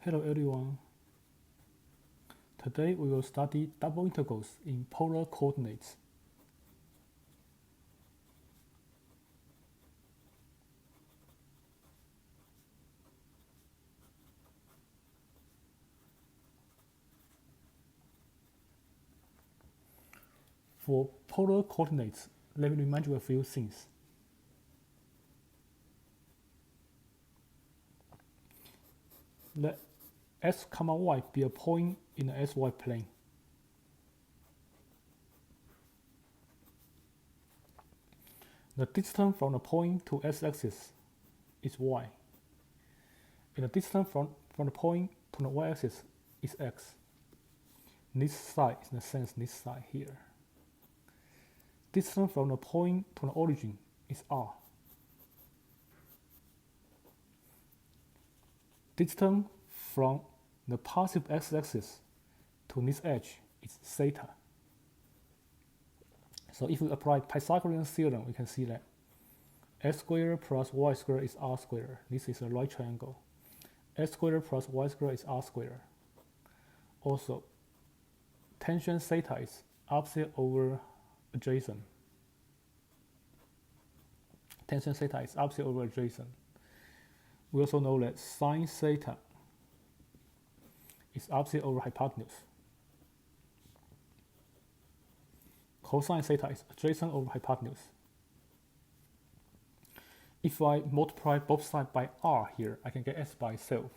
Hello everyone. Today we will study double integrals in polar coordinates. For polar coordinates, let me remind you a few things. Let x, y be a point in the xy plane. The distance from the point to x-axis is y, and the distance from the point to the y-axis is x. This side is in the sense this side here. Distance from the point to the origin is r. Distance from the positive x-axis to this edge is theta. So if we apply Pythagorean theorem, we can see that x squared plus y squared is r squared. This is a right triangle. X squared plus y squared is r squared. Also, tangent theta is opposite over adjacent. Tangent theta is opposite over adjacent. We also know that sine theta is opposite over hypotenuse. Cosine theta is adjacent over hypotenuse. If I multiply both sides by r here, I can get s by itself.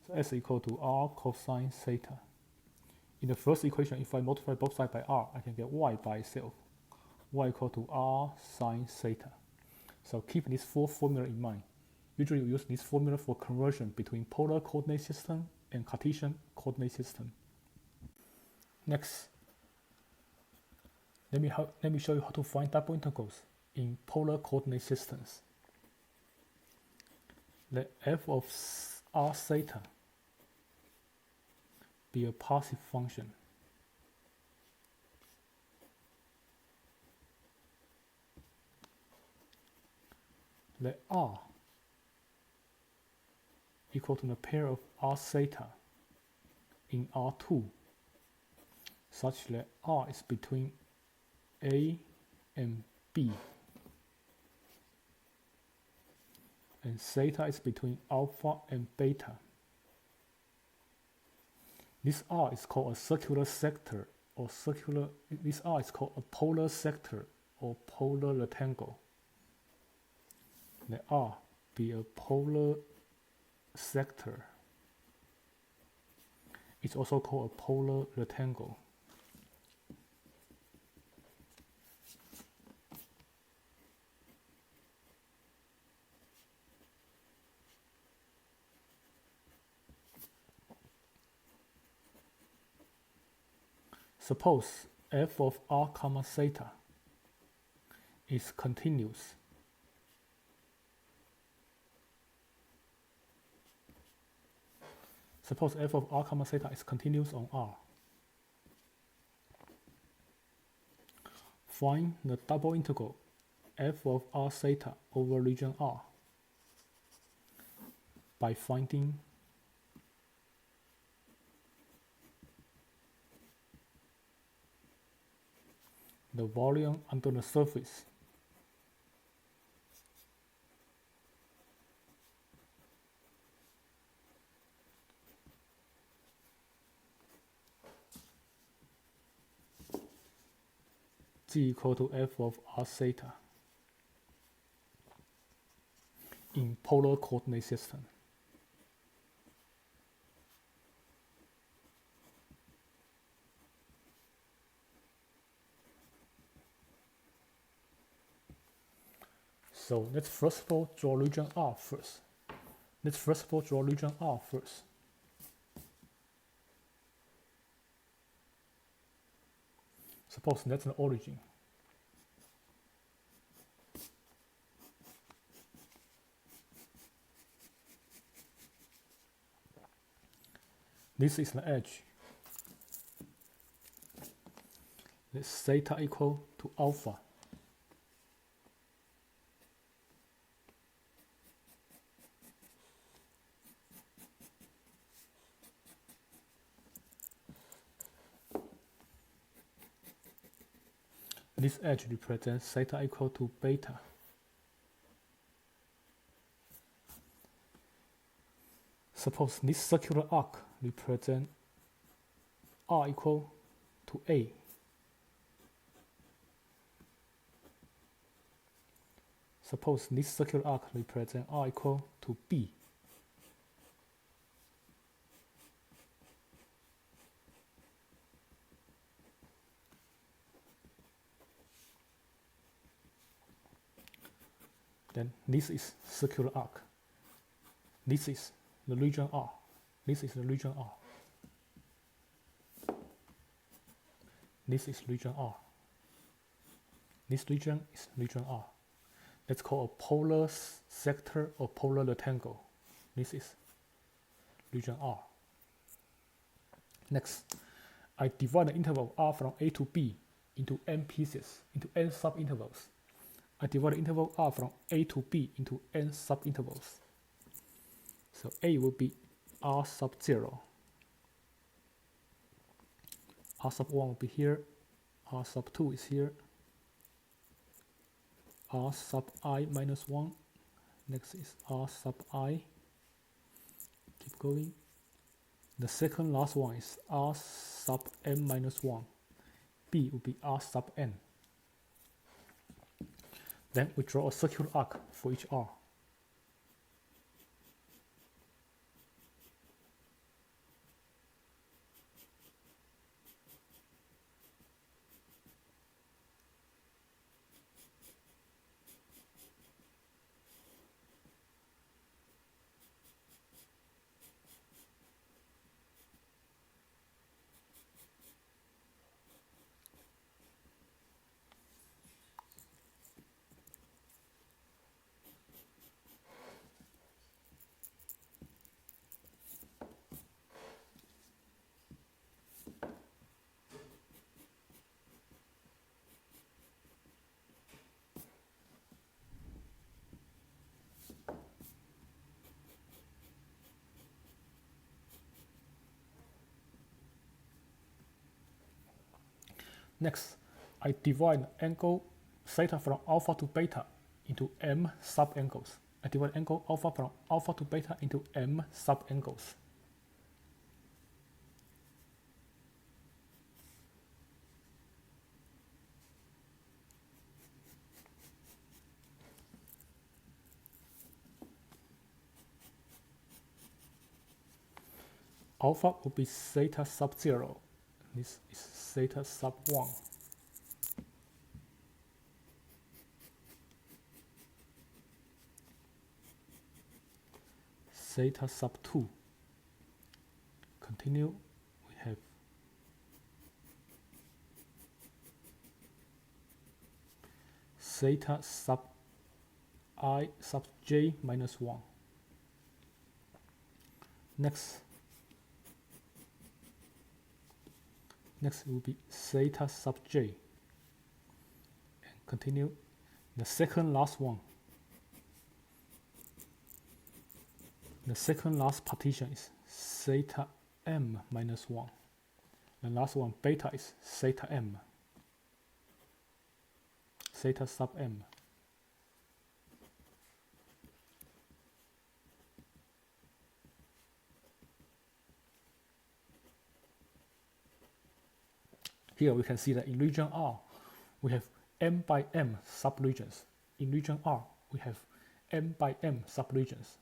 So s equal to r cosine theta. In the first equation, if I multiply both sides by r, I can get y by itself. Y equal to r sine theta. So keep this full formula in mind. Usually we use this formula for conversion between polar coordinate system and Cartesian coordinate system. Next, let me show you how to find double integrals in polar coordinate systems. Let f of r theta be a positive function. Let r equal to the pair of r theta in R2, such that r is between A and B, and theta is between alpha and beta. This r is called a circular sector, or this r is called a polar sector or polar rectangle. Let r be a polar sector. It's also called a polar rectangle. Suppose f of r comma theta is continuous. Suppose f of r comma theta is continuous on R. Find the double integral f of r theta over region R by finding the volume under the surface. G equal to f of r theta in polar coordinate system. So let's first of all draw region R first. Suppose that's the origin. This is the edge. Let's theta equal to alpha. This edge represents theta equal to beta. Suppose this circular arc represents r equal to a. Suppose this circular arc represents r equal to b. Then this is circular arc. This is the region R. This is the region R. This is region R. This region is region R. Let's call a polar sector or polar rectangle. This is region R. Next, I divide the interval R from A to B into n pieces, into n subintervals. I divide the interval R from A to B into n subintervals. So A will be R sub 0. R sub 1 will be here. R sub 2 is here. R sub I minus 1. Next is R sub I. Keep going. The second last one is R sub n minus 1. B will be R sub n. Then we draw a circular arc for each R. Next, I divide angle theta from alpha to beta into m sub-angles. I divide angle alpha from alpha to beta into m sub-angles. Alpha will be theta sub 0. This is theta sub 1. Theta sub 2. Continue, we have theta sub I sub j minus 1. Next will be theta sub j. And continue. The second last one. The second last partition is theta m minus 1. The last one, beta, is theta m. Theta sub m. Here we can see that in region R, we have m by m subregions. In region R, we have m by m subregions.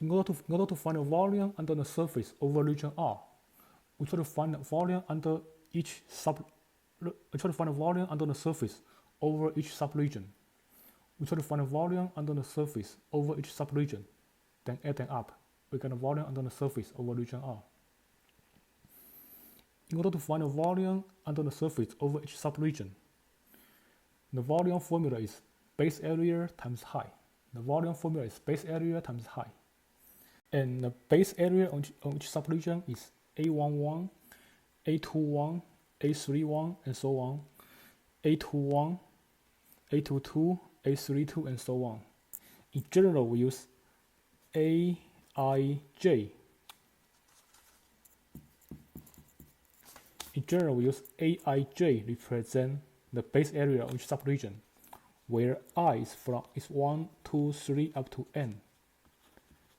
In order to find a volume under the surface over region R, we try to find a volume under each we try to find a volume under the surface over each subregion. We try to find a volume under the surface over each subregion, then add them up. We get a volume under the surface over region R. In order to find a volume under the surface over each subregion, the volume formula is base area times height. The volume formula is base area times height. And the base area on each subregion is A11, A21, A31, and so on. A21, A22, A32, and so on. In general, we use Aij. In general, we use Aij represent the base area of each subregion, where I is 1, 2, 3 up to n.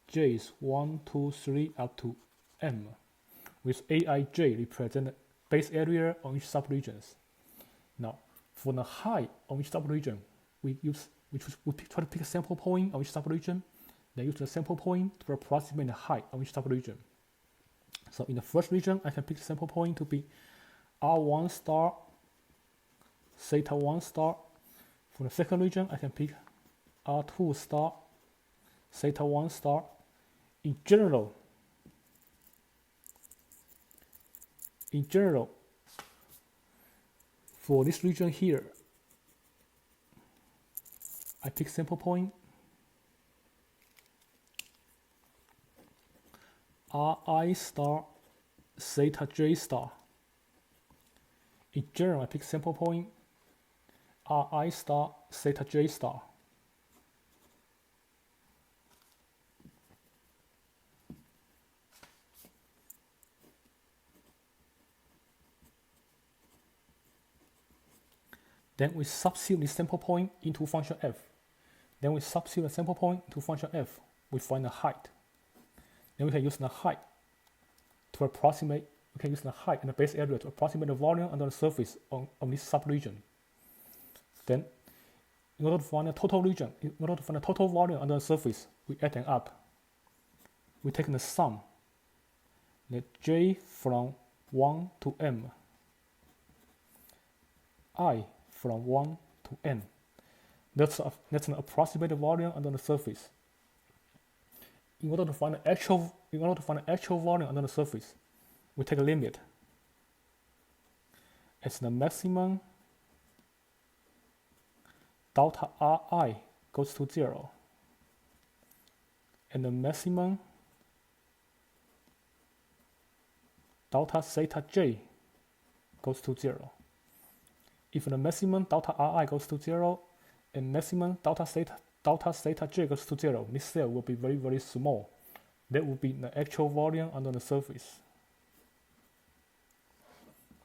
J is 1, 2, 3 up to m, with Aij represent the base area on each subregions. Now, for the height on each subregion, we try to pick a sample point on each subregion, then use the sample point to approximate the height on each subregion. So in the first region, I can pick the sample point to be R1 star, theta 1 star. For the second region, I can pick R2 star, theta 1 star. In general, for this region here, I pick sample point Ri star, theta j star. In general, I pick sample point Ri star, theta j star. Then we substitute the sample point into function f. Then we substitute the sample point into function f. We find the height. Then we can use the height to approximate. We can use the height and the base area to approximate the volume under the surface on this subregion. Then, in order to find the total region, in order to find the total volume under the surface, we add them up. We take the sum, let j from 1 to m, I from 1 to n. That's an approximated volume under the surface. In order to find the actual volume under the surface, we take a limit as the maximum delta Ri goes to 0, and the maximum delta theta j goes to 0. If the maximum delta Ri goes to 0 and maximum delta theta j goes to 0, this cell will be very, very small. That will be the actual volume under the surface.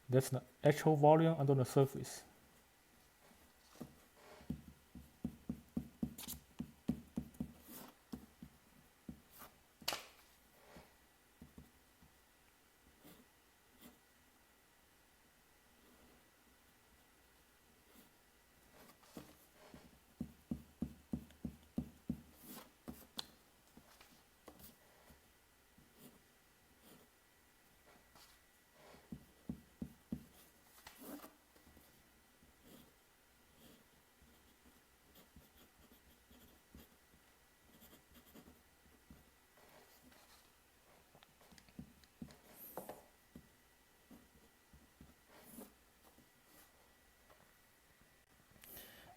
That's the actual volume under the surface.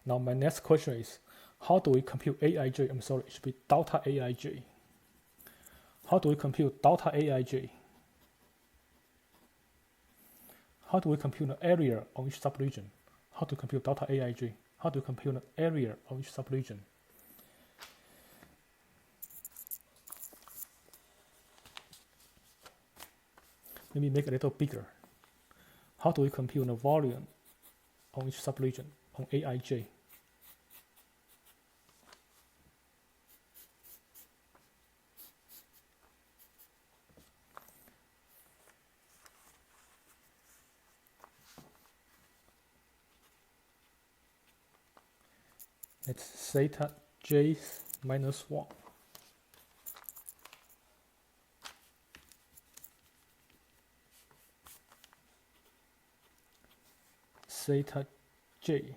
Now my next question is, how do we compute Aij? I'm sorry, it should be delta Aij. How do we compute delta Aij? How do we compute the area of each subregion? How to compute delta Aij? How to compute the area of each subregion? Let me make it a little bigger. How do we compute the volume on each subregion on Aij? It's theta j minus 1. Theta j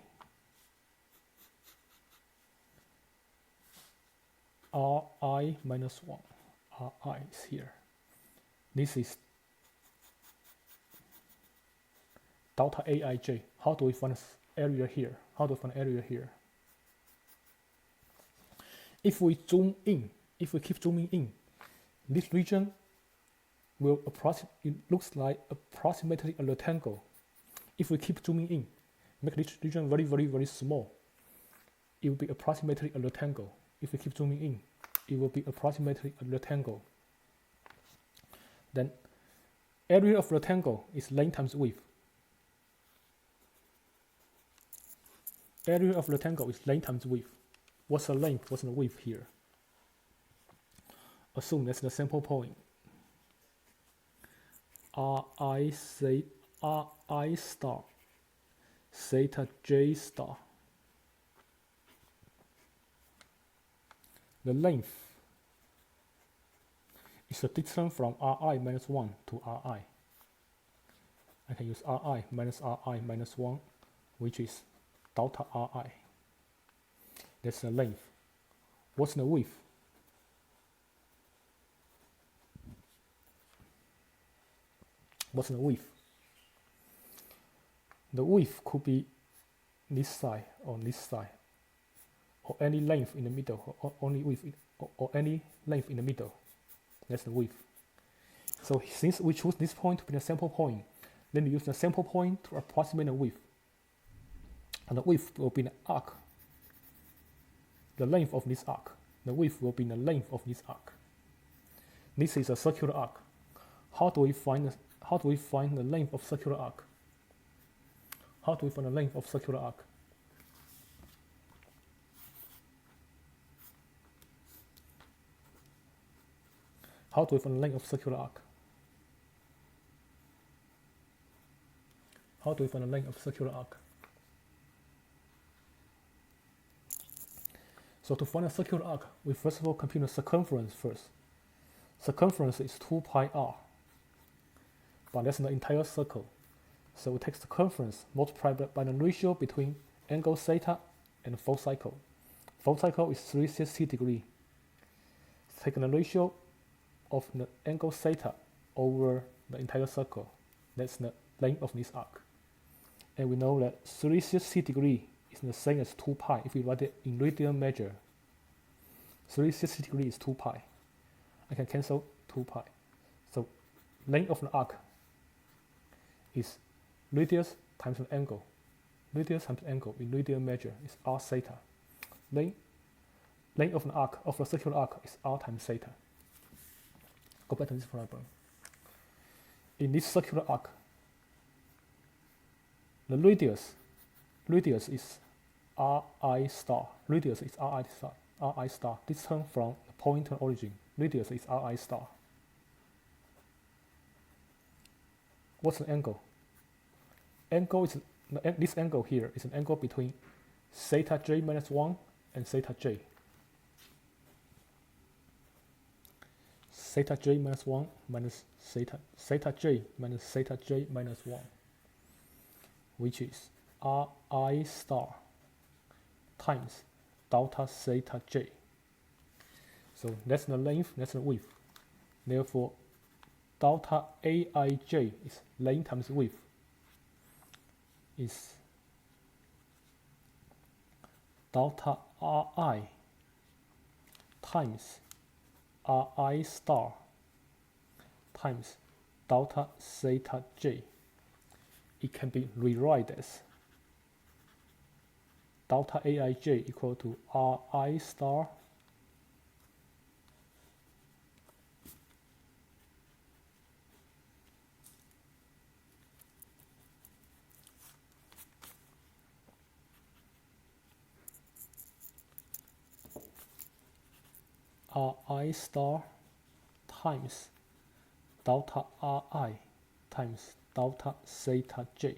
Ri minus 1. Ri is here. This is delta Aij. How do we find this area here? How do we find area here? If we zoom in, if we keep zooming in, this region will it looks like approximately a rectangle. If we keep zooming in, make this region very, very, very small, it will be approximately a rectangle. If we keep zooming in, it will be approximately a rectangle. Then area of rectangle is length times width. area of rectangle is length times width. What's the length? What's the width here? Assume that's the sample point. Ri star theta j star. The length is the distance from Ri minus 1 to Ri. I can use Ri minus 1, which is delta Ri. That's the length. What's the width? What's the width? The width could be this side or this side, or any length in the middle, or only width, or any length in the middle. That's the width. So since we choose this point to be the sample point, then we use the sample point to approximate the width. And the width will be the arc, the length of this arc. The width will be the length of this arc. This is a circular arc. How do we find the length of circular arc? How do we find the length of circular arc? How do we find the length of circular arc? How do we find the length of circular arc? So to find a circular arc, we first of all compute the circumference first. Circumference is 2 pi r, but that's the entire circle. So we take circumference multiplied by the ratio between angle theta and full cycle. Full cycle is 360 degrees. Take the ratio of the angle theta over the entire circle. That's the length of this arc. And we know that 360 degrees is the same as 2 pi if we write it in radian measure. 360 degrees is 2 pi. I can cancel 2 pi. So length of the arc is radius times the angle. Radius times angle in radian measure is r theta. Length of the arc, of the circular arc, is r times theta. Go back to this problem. In this circular arc, the radius is Ri star. Radius is Ri star. Ri star. Distance from the point to origin. Radius is Ri star. What's the angle? Angle is this angle here is an angle between theta j minus 1 and theta j. Theta j minus 1 minus theta j minus 1, which is Ri star times delta theta j. So that's the length, that's the width. Therefore, delta Aij is length times width, is delta Ri times Ri star times delta theta j. It can be rewrite as delta Aij equal to Ri star Ri star times delta Ri times delta theta j.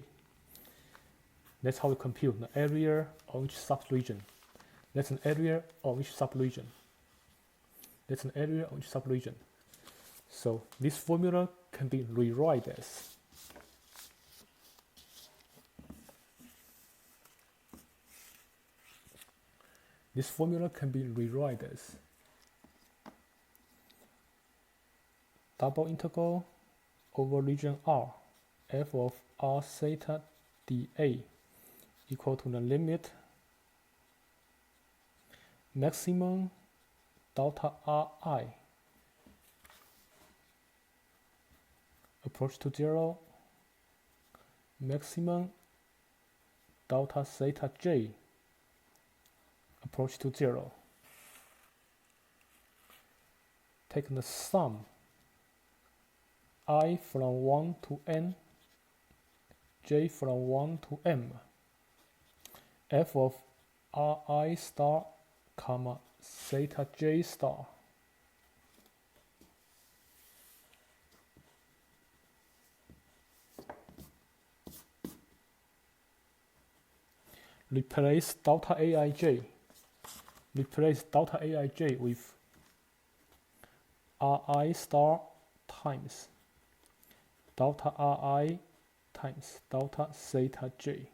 That's how we compute the area of each subregion. That's an area of each subregion. That's an area of each subregion. So this formula can be rewrite as double integral over region R, f of r theta dA equal to the limit maximum delta Ri approach to 0, maximum delta theta j approach to 0. Take the sum I from 1 to n, j from 1 to m, f of Ri star, comma, theta j star. Replace delta Aij. Replace delta Aij with Ri star times delta Ri times delta theta j.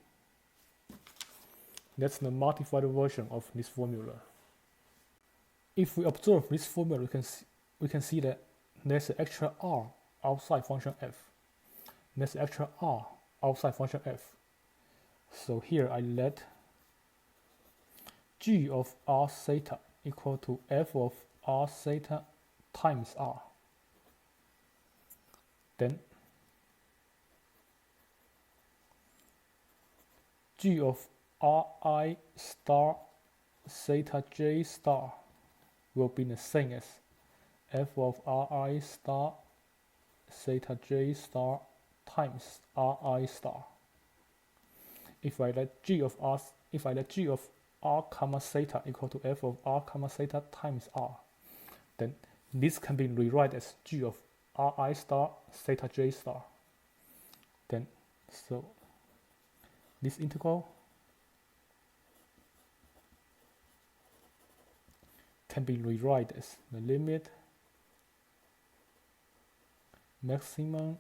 That's the modified version of this formula. If we observe this formula, we can see that there's an extra r outside function f. There's an extra r outside function f. So here I let g of r theta equal to f of r theta times r. Then g of Ri star theta j star will be the same as f of Ri star theta j star times Ri star. If I let g of r comma theta equal to f of r comma theta times r, then this can be rewritten as g of Ri star theta j star. Then so this integral can be rewritten as the limit maximum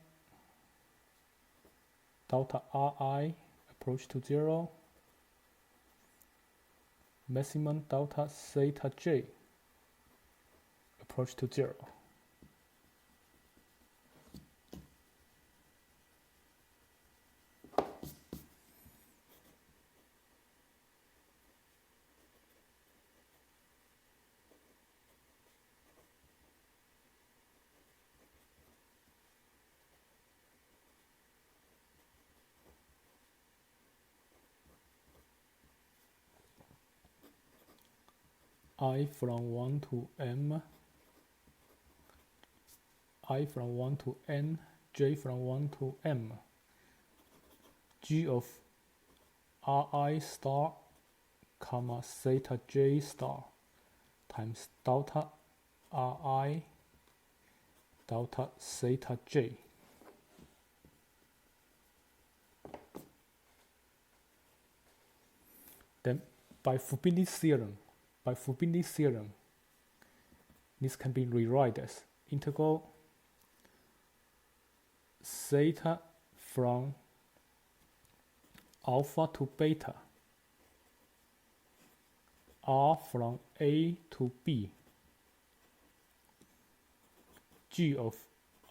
delta Ri approach to 0, maximum delta theta j approach to 0. I from 1 to m, I from 1 to n, j from 1 to m, g of Ri star, comma, theta j star times delta Ri delta theta j. Then by Fubini's theorem, this can be rewritten as integral theta from alpha to beta, r from a to b, g of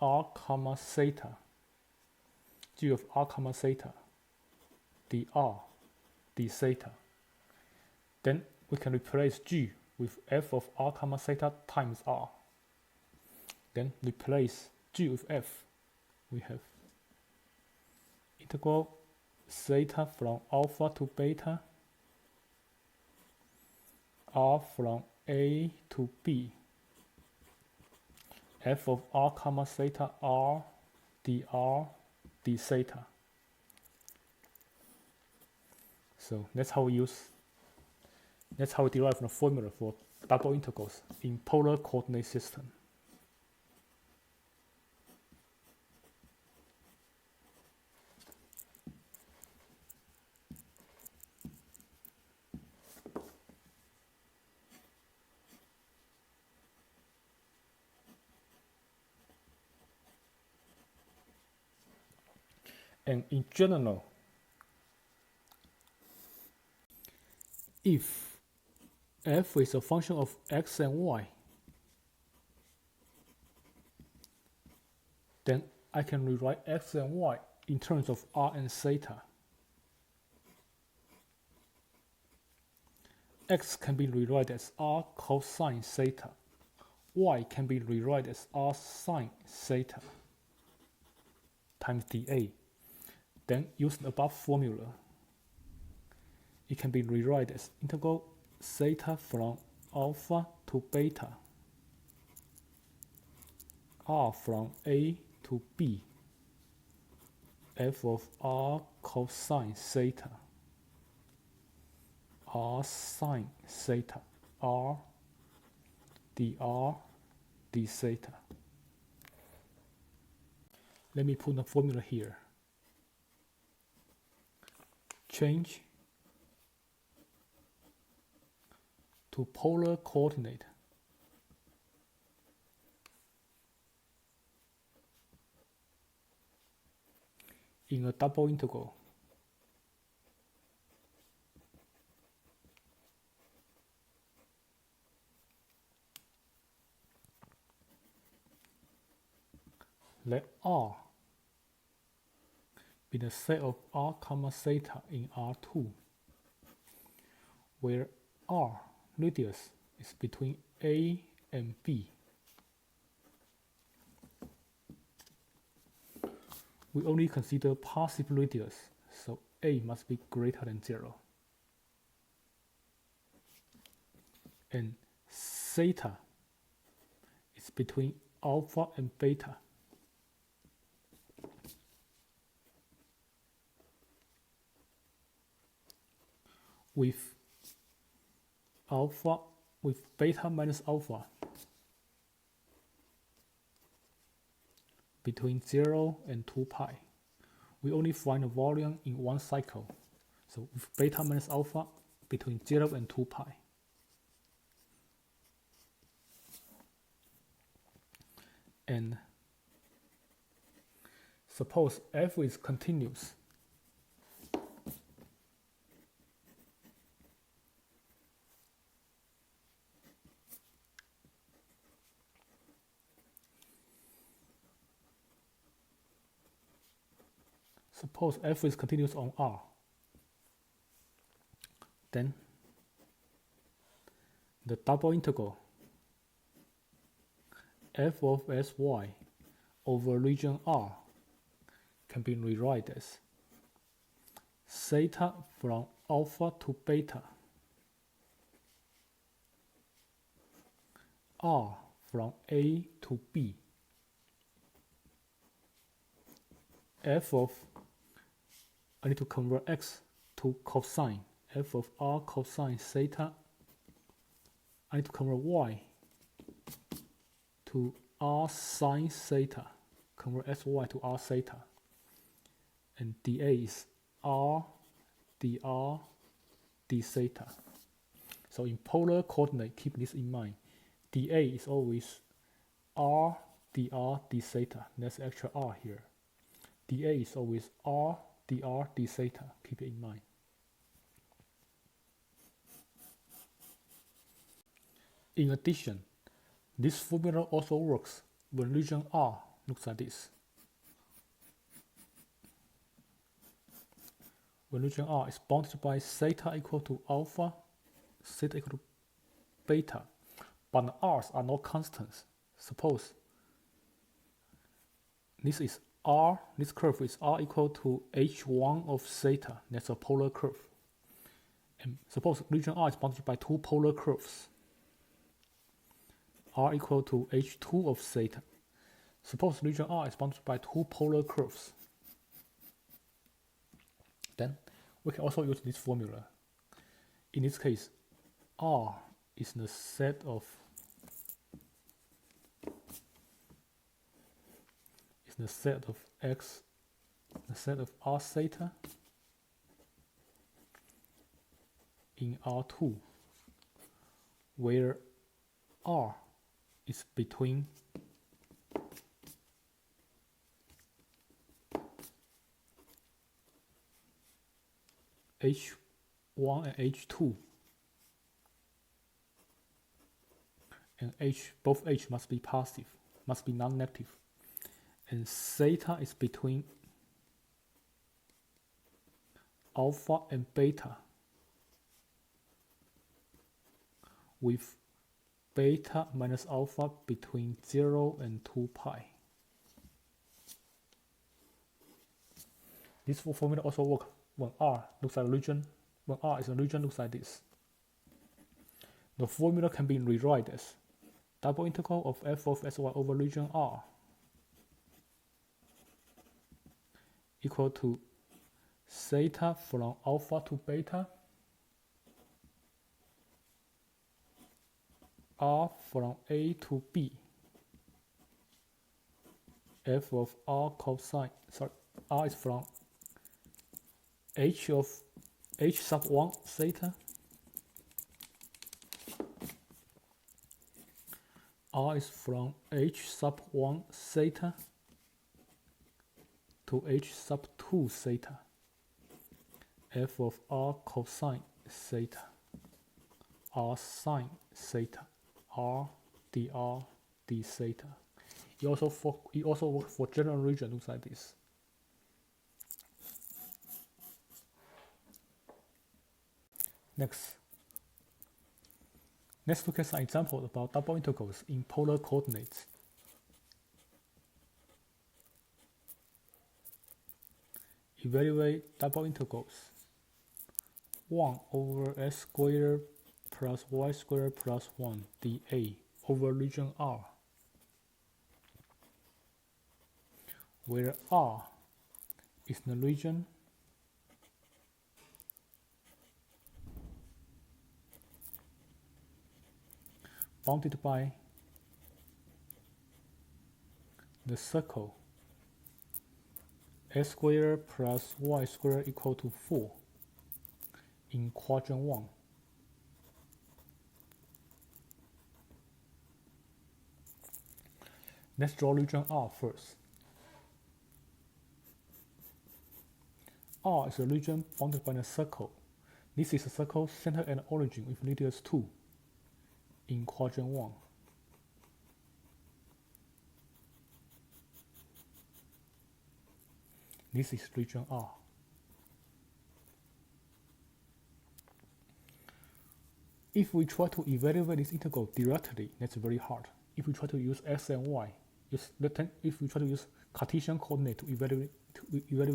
r comma theta, dr d theta. Then we can replace g with f of r comma theta times r. Then replace g with f. We have integral theta from alpha to beta, r from a to b, f of r comma theta r dr d theta. So that's how we derive the formula for double integrals in polar coordinate system. And in general, if f is a function of x and y, then I can rewrite x and y in terms of r and theta. X can be rewritten as r cosine theta. Y can be rewritten as r sine theta times dA. Then use the above formula. It can be rewritten as integral theta from alpha to beta, r from a to b, f of r cosine theta, r sine theta, r dr d theta. Let me put the formula here. Change to polar coordinate in a double integral let R be the set of r comma theta in R2, where R radius is between A and B. We only consider positive radius, so A must be greater than 0. And theta is between alpha and beta. With beta minus alpha between 0 and 2 pi. We only find the volume in one cycle. So with beta minus alpha between 0 and 2 pi. And suppose f is continuous. Suppose f is continuous on R. Then the double integral f of sy over region R can be rewritten as theta from alpha to beta, R from A to B, f of, I need to convert x to cosine, f of r cosine theta, I need to convert y to r sine theta, convert sy to r theta, and dA is r dr d theta. So in polar coordinate, keep this in mind. dA is always r dr d theta. That's actual r here. dA is always r dr d theta. Keep it in mind. In addition, this formula also works when region R looks like this. When region R is bounded by theta equal to alpha, theta equal to beta, but the R's are not constants. Suppose this is R, this curve is R equal to h1 of theta. That's a polar curve. And suppose region R is bounded by two polar curves. R equal to h2 of theta. Suppose region R is bounded by two polar curves. Then we can also use this formula. In this case, R is the set of x, the set of r theta in R2, where R is between h1 and h2, and both h must be positive, must be non-negative, and theta is between alpha and beta, with beta minus alpha between 0 and 2 pi. This formula also works when R looks like a region. When R is a region, looks like this. The formula can be rewritten as double integral of f of sy over region R equal to theta from alpha to beta r from a to b, f of r cosine, r is from h of h sub 1 theta, r is from h sub 1 theta to h sub 2 theta, f of r cosine theta, r sine theta, r dr d theta. It also works for general region, looks like this. Next, let's look at some examples about double integrals in polar coordinates. Evaluate double integrals 1 over s squared plus y squared plus 1 dA over region R, where R is the region bounded by the circle s squared plus y squared equal to 4 in quadrant 1. Let's draw region R first. R is a region bounded by the circle. This is a circle center and origin with radius 2 in quadrant 1. This is region R. If we try to evaluate this integral directly, that's very hard. If we try to use x and y, if we try to use Cartesian coordinate to evaluate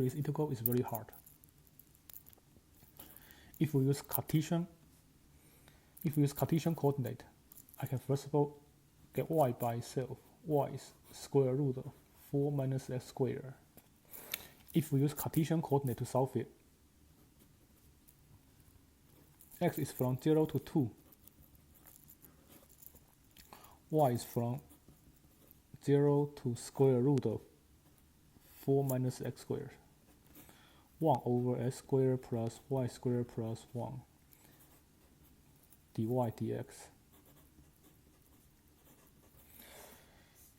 this integral, it's very hard. If we use Cartesian coordinate, I can first of all get y by itself. Y is square root of 4 minus x squared. If we use Cartesian coordinate to solve it, x is from 0 to 2. Y is from 0 to square root of 4 minus x squared. 1 over x squared plus y squared plus 1 dy dx.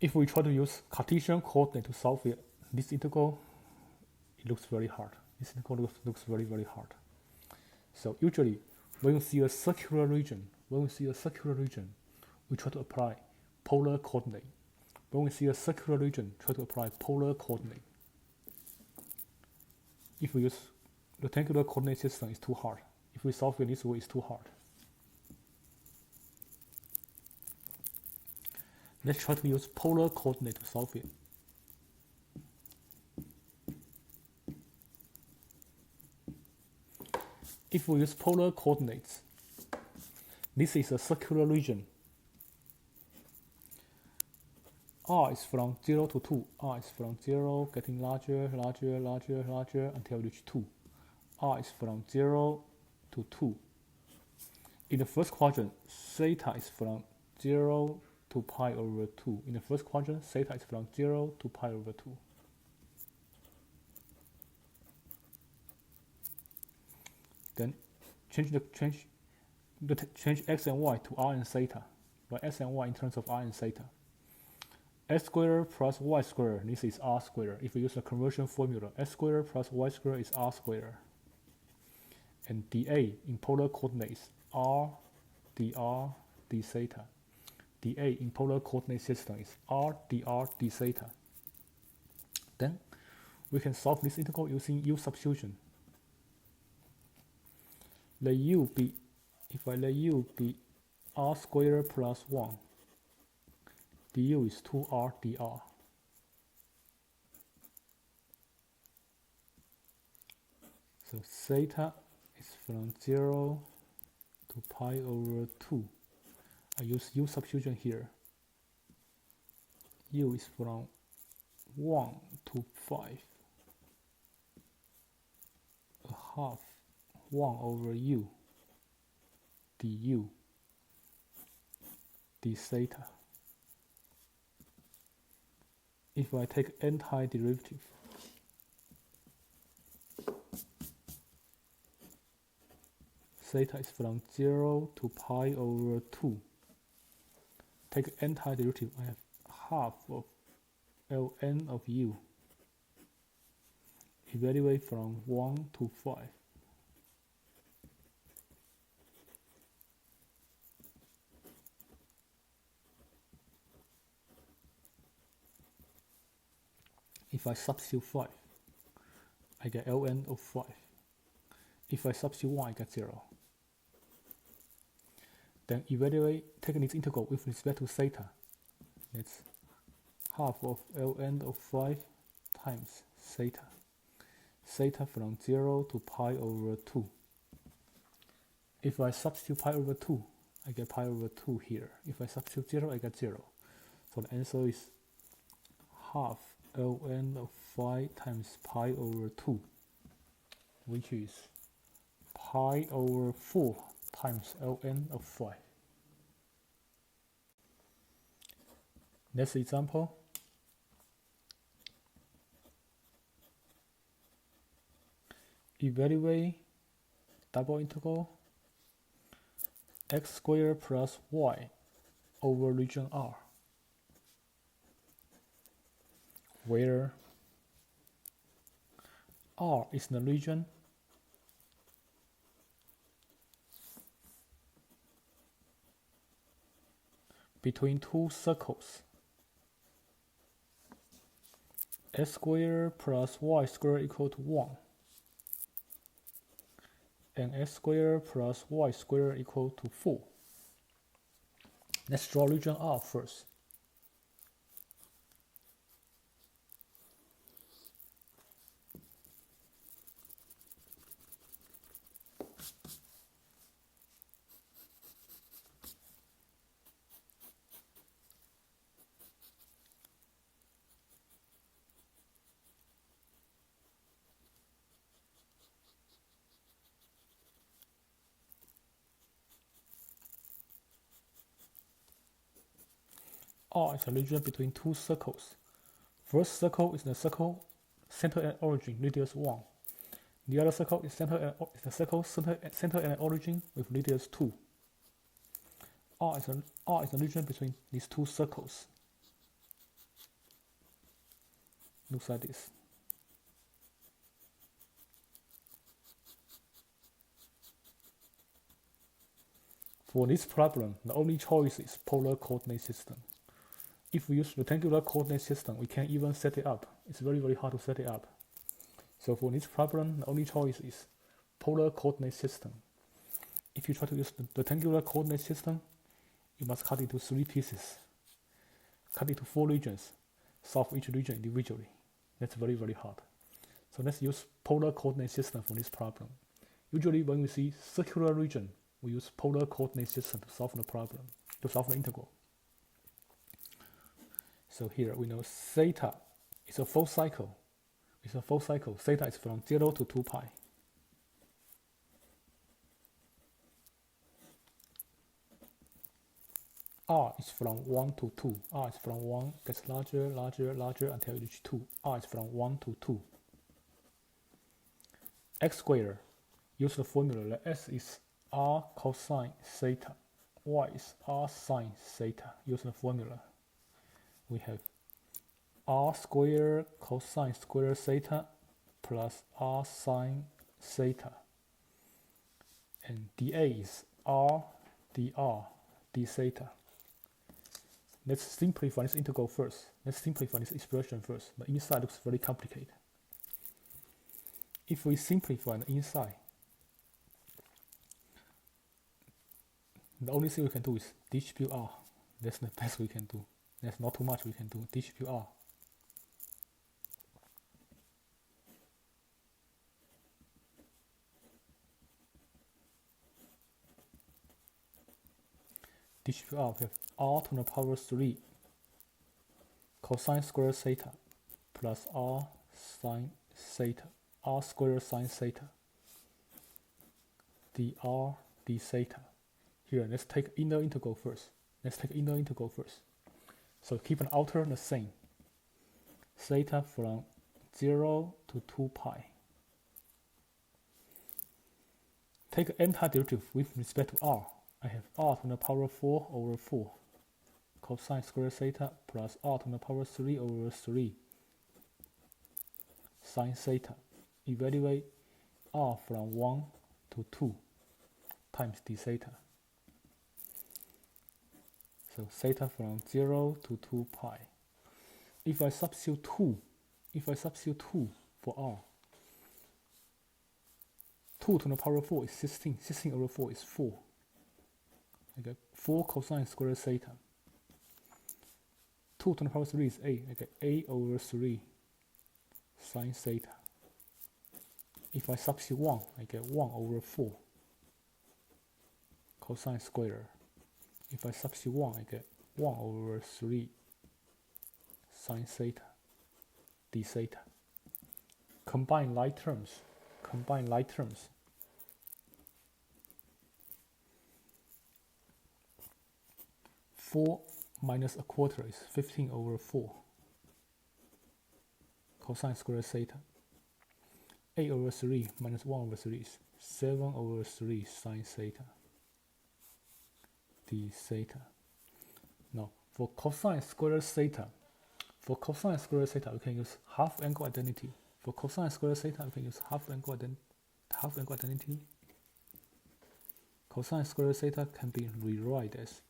If we try to use Cartesian coordinate to solve it, this integral, it looks very hard. This integral looks very, very hard. So usually, when you see a circular region, we try to apply polar coordinate. When we see a circular region, try to apply polar coordinate. If we use rectangular coordinate system, it's too hard. If we solve it this way, it's too hard. Let's try to use polar coordinate to solve it. If we use polar coordinates, this is a circular region. R is from 0 to 2. R is from 0 getting larger, larger, larger, larger until reach 2. R is from 0 to 2. In the first quadrant, theta is from 0 to pi over 2. In the first quadrant, theta is from 0 to pi over 2. Then change x and y to r and theta. By x and y in terms of r and theta. S squared plus y squared, this is r squared. If we use the conversion formula, s squared plus y squared is r squared. And dA in polar coordinates, r dr d theta. dA in polar coordinate system is r dr d theta. Then we can solve this integral using U substitution. Let U be, if I let U be r squared plus 1, du is 2r dr. So theta is from 0 to pi over 2. I use U substitution here. U is from 1 to 5. A half 1 over U du d theta. If I take antiderivative, theta is from 0 to pi over 2. Take antiderivative, I have half of ln of u. Evaluate from 1 to 5. If I substitute 5, I get ln of 5. If I substitute 1, I get 0. Then evaluate, take this integral with respect to theta. That's half of ln of 5 times theta. Theta from 0 to pi over 2. If I substitute pi over 2, I get pi over 2 here. If I substitute 0, I get 0. So the answer is half ln of 5 times pi over 2, which is pi over 4 times ln of 5. Next example. Evaluate double integral x squared plus y over region R, where R is the region between two circles. X squared plus y squared equal to 1. And x squared plus y squared equal to 4. Let's draw region R first. R is a region between two circles. First circle is the circle center and origin, radius 1. The other circle is the circle center and origin with radius 2. R is a region between these two circles. Looks like this. For this problem, the only choice is polar coordinate system. If we use rectangular coordinate system, we can't even set it up. It's very, very hard to set it up. So for this problem, the only choice is polar coordinate system. If you try to use the rectangular coordinate system, you must cut it into 3 pieces. Cut it into 4 regions. Solve each region individually. That's very, very hard. So let's use polar coordinate system for this problem. Usually when we see circular region, we use polar coordinate system to solve the problem, to solve the integral. So here we know theta is a full cycle. It's a full cycle. Theta is from 0 to 2 pi. R is from 1 to 2. R is from 1 gets larger, larger, larger until it reaches 2. R is from 1 to 2. X squared, use the formula that S is R cosine theta. Y is R sine theta. Use the formula. We have R squared cosine squared theta plus R sine theta. And dA is R dr d theta. Let's simplify this integral first. Let's simplify this expression first. The inside looks very complicated. If we simplify the inside, the only thing we can do is distribute R. That's the best we can do. There's not too much we can do. Distribute R. Distribute R, we have R to the power 3 cosine squared theta plus R sine theta. R squared sine theta. Dr d theta. Here, let's take inner integral first. Let's take Endo integral first. So keep an outer the same. Theta from 0 to 2 pi. Take antiderivative with respect to r. I have r to the power 4 over 4 cosine square theta plus r to the power 3 over 3 sine theta. Evaluate r from 1 to 2 times d theta. So theta from 0 to 2 pi. If I substitute 2 for r, 2 to the power 4 is 16. 16 over 4 is 4. I get 4 cosine square theta. 2 to the power 3 is 8. I get 8 over 3 sine theta. If I substitute 1, I get 1 over 4 cosine square. If I substitute 1, I get 1 over 3 sine theta d theta. Combine like terms. 4 minus a quarter is 15 over 4 cosine square theta. 8 over 3 minus 1 over 3 is 7 over 3 sine theta d theta. Now for cosine square theta, we can use half angle identity. For cosine square theta, we can use half angle identity. Cosine square theta can be rewrite as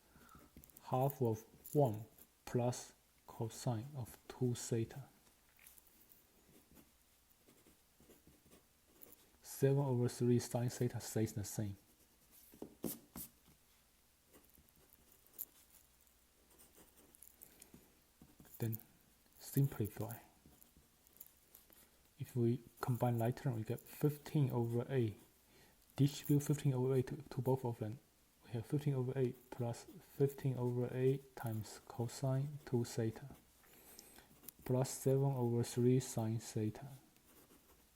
half of 1 plus cosine of 2 theta. 7 over 3 sine theta stays the same. Then simplify. If we combine like term, we get 15 over 8. Distribute 15 over 8 to both of them. We have 15 over 8 plus 15 over 8 times cosine 2 theta plus 7 over 3 sine theta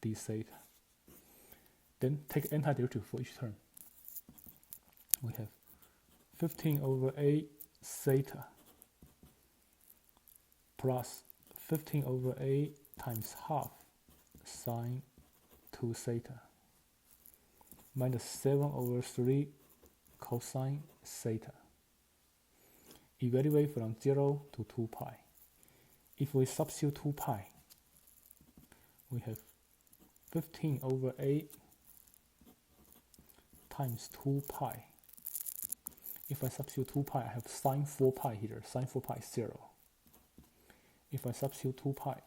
d theta. Then take antiderivative for each term. We have 15 over 8 theta plus 15 over 8 times half sine 2 theta minus 7 over 3 cosine theta. Evaluate from 0 to 2 pi. If we substitute 2 pi, we have 15 over 8 times 2 pi. If I substitute 2 pi, I have sine 4 pi here. Sine 4 pi is 0. If I substitute 2 pi,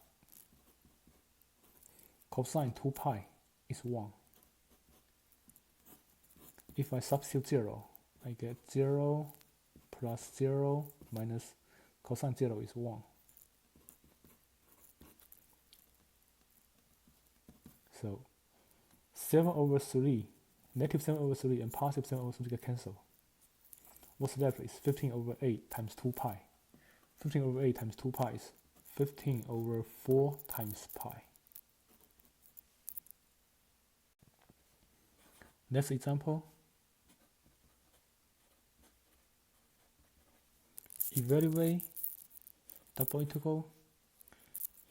cosine 2 pi is 1. If I substitute 0, I get 0 plus 0 minus cosine 0 is 1. So 7 over 3, negative 7 over 3 and positive 7 over 3 get cancelled. What's left is 15 over 8 times 2 pi. 15 over 8 times 2 pi is 15 over 4 times pi. Next example. Evaluate double integral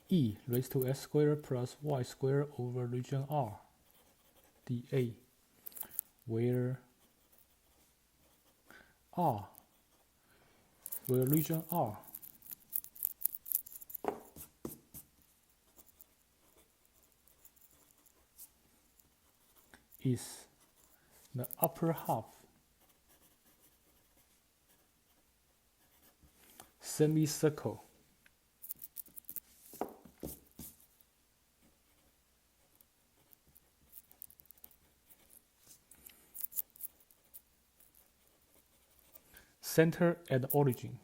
e raised to s squared plus y squared over region R dA, where region R is the upper half semicircle center at the origin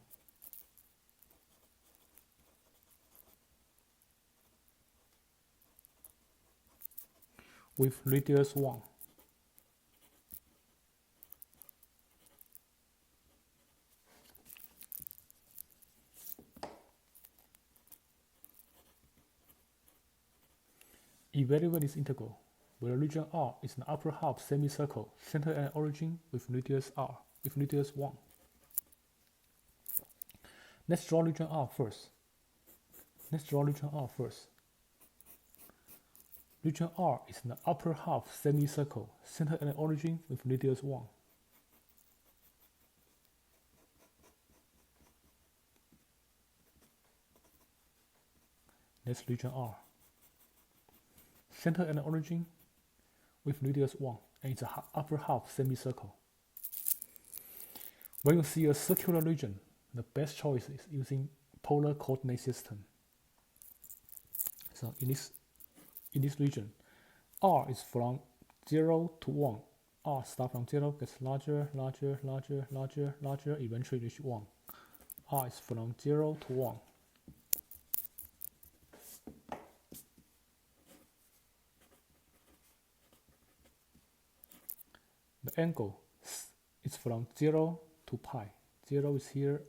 with radius 1. Evaluate this integral, where region R is an upper half semicircle centered at origin with radius R, with radius 1. Let's draw region R first. Region R is in the upper half semicircle, center at the origin with radius 1. That's region R. Center at the origin with radius 1, and it's a upper half semicircle. When you see a circular region, the best choice is using polar coordinate system. So in this region, R is from 0 to 1. R starts from 0, gets larger, eventually reach 1. R is from 0 to 1. The angle is from 0 to pi. 0 is here,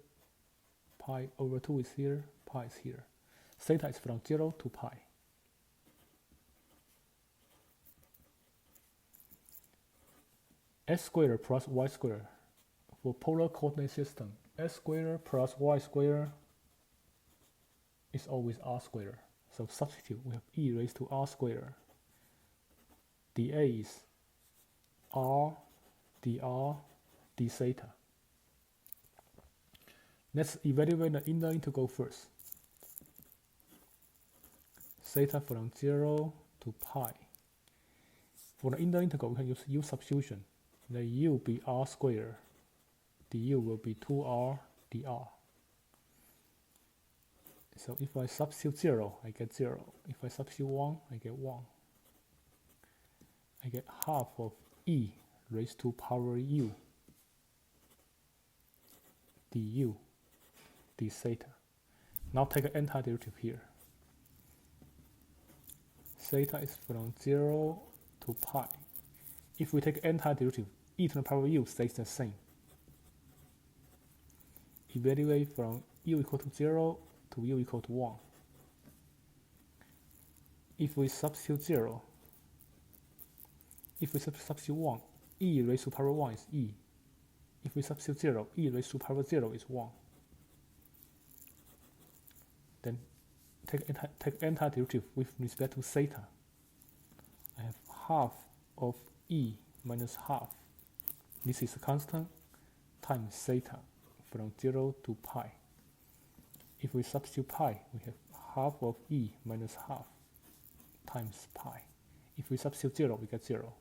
pi over 2 is here, pi is here. Theta is from 0 to pi. S squared plus y squared. For polar coordinate system, s squared plus y squared is always r squared. So substitute, we have e raised to r squared. dA is r dr d theta. Let's evaluate the Endo integral first. Theta from 0 to pi. For the Endo integral, we can use u substitution. The u be r squared. Du will be 2r dr. So if I substitute 0, I get 0. If I substitute 1, I get 1. I get half of e raised to power u du d theta. Now take an antiderivative here. Theta is from 0 to pi. If we take antiderivative, e to the power u stays the same. Evaluate from u equal to 0 to u equal to 1. If we substitute 0, if we substitute 1, e raised to power 1 is e. If we substitute 0, e raised to power 0 is 1. Then take antiderivative with respect to theta. I have half of e minus half. This is a constant times theta from 0 to pi. If we substitute pi, we have half of e minus half times pi. If we substitute 0, we get 0.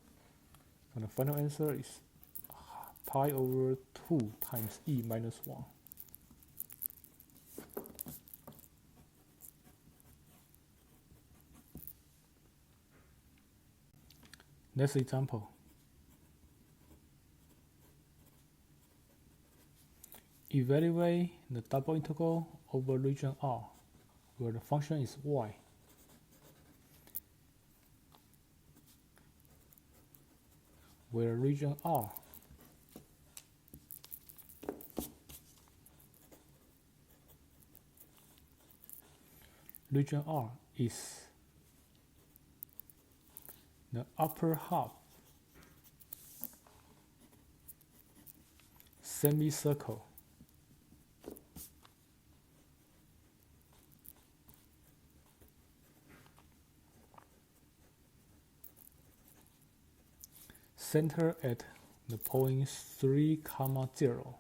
So the final answer is pi over 2 times e minus 1. Next example. Evaluate the double integral over region R, where the function is y. Where region R is the upper half semicircle center at the point 3, 0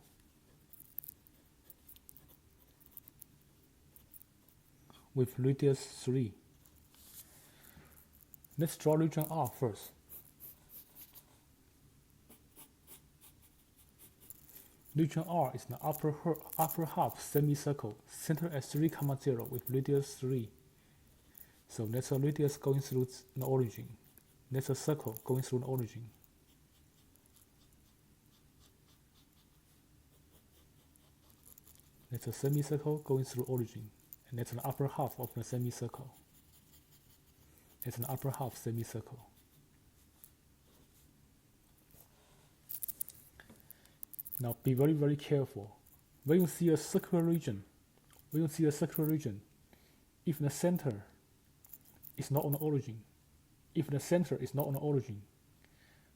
with radius 3. Let's draw region R first. Region R is the upper half semicircle, center at 3, 0 with radius 3. So that's a radius going through the origin. That's a circle going through the origin. That's a semicircle going through origin, and that's an upper half of the semicircle. It's an upper half semicircle. Now be very, very careful. When you see a circular region, if the center is not on the origin,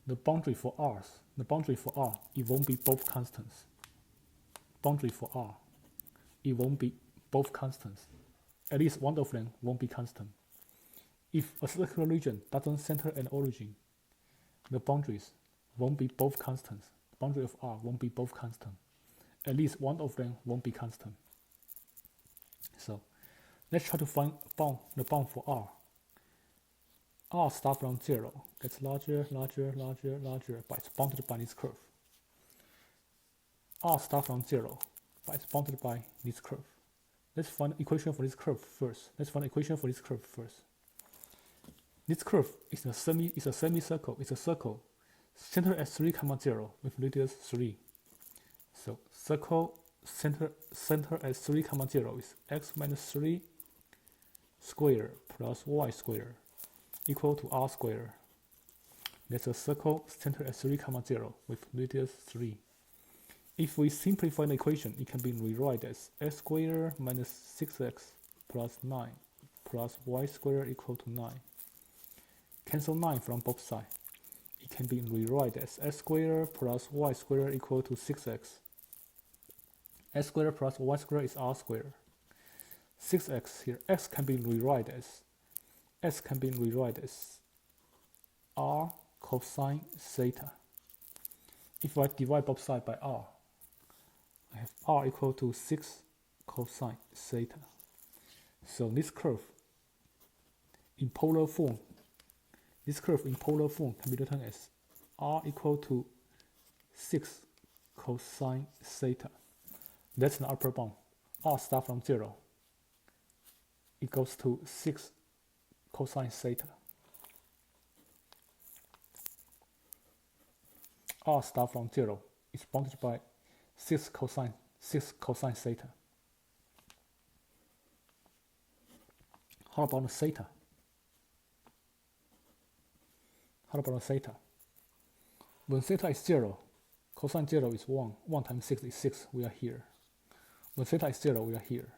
the boundary for R, it won't be both constants. Boundary for R, it won't be both constants. At least one of them won't be constant. If a circular region doesn't center an origin, the boundaries won't be both constants. The boundary of R won't be both constant. At least one of them won't be constant. So let's try to find the bound for R. R starts from 0, gets larger, larger, larger, larger, but it's bounded by this curve. R starts from 0, but it's bounded by this curve. Let's find the equation for this curve first. This curve is a semicircle. It's a circle centered at 3, 0 with radius 3. So circle center at 3, 0 is x minus 3 squared plus y squared equal to r squared. That's a circle centered at 3, 0 with radius 3. If we simplify the equation, it can be rewritten as x squared minus 6x plus 9 plus y squared equal to 9. Cancel 9 from both sides. It can be rewritten as x squared plus y squared equal to 6x. X squared plus y squared is r squared. 6x here, x can be rewritten as r cosine theta. If I divide both sides by r, I have r equal to 6 cosine theta. So this curve in polar form can be written as r equal to 6 cosine theta. That's the upper bound. R starts from 0. It goes to 6 cosine theta. R starts from 0. It's bounded by 6 cosine theta. How about the theta? When theta is 0, cosine 0 is 1. 1 times 6 is 6. We are here. When theta is 0, we are here.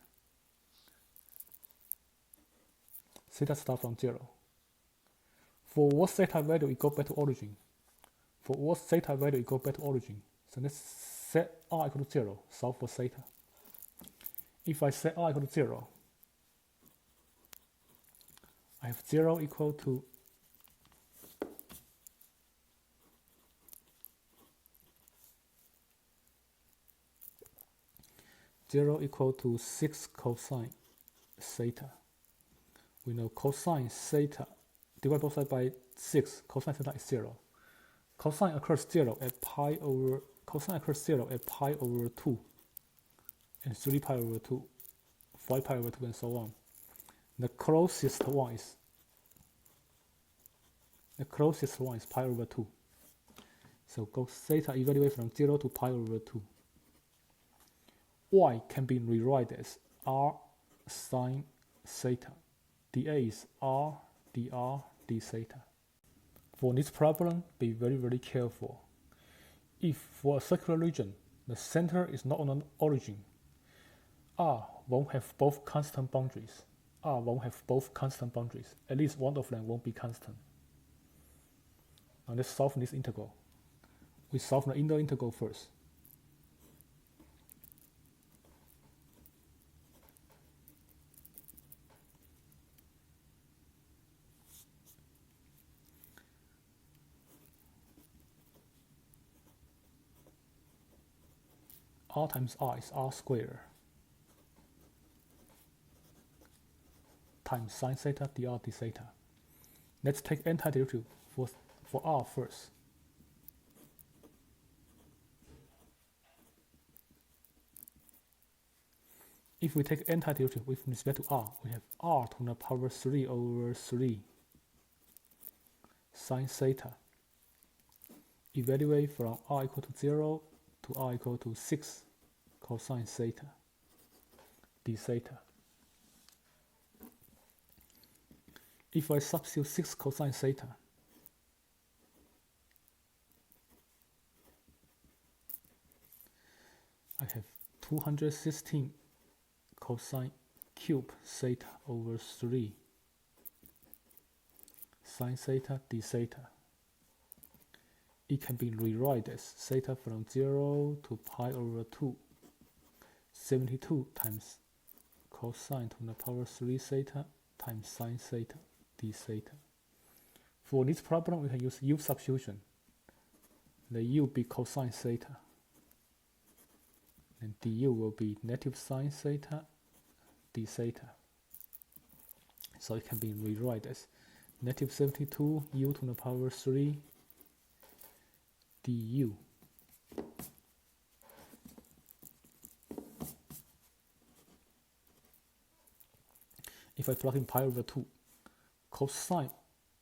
Theta starts from 0. For what theta value, it goes back to origin. So let's set r equal to 0, solve for theta. If I set r equal to 0, I have 0 equal to 6 cosine theta. We know cosine theta, divide both sides by 6, cosine theta is 0. Cosine occurs 0 at pi over 2, and 3 pi over 2, 5 pi over 2, and so on. The closest one is pi over 2. So cos theta evaluate from 0 to pi over 2. Y can be rewritten as r sine theta. dA is r dr d theta. For this problem, be very, very careful. If for a circular region, the center is not on an origin, R won't have both constant boundaries. At least one of them won't be constant. Now let's solve this integral. We solve the Endo integral first. R times R is R squared times sine theta dr d theta. Let's take antiderivative for R first. If we take antiderivative with respect to R, we have R to the power 3 over 3 sine theta. Evaluate from R equal to 0 to R equal to 6 cosine theta d theta. If I substitute 6 cosine theta, I have 216 cosine cube theta over 3 sine theta d theta. It can be rewritten as theta from 0 to pi over 2 72 times cosine to the power 3 theta times sine theta d theta. For this problem, we can use u substitution. The u be cosine theta, and du will be negative sine theta d theta. So it can be rewrite as negative 72 u to the power 3 du. If I plug in pi over 2, cosine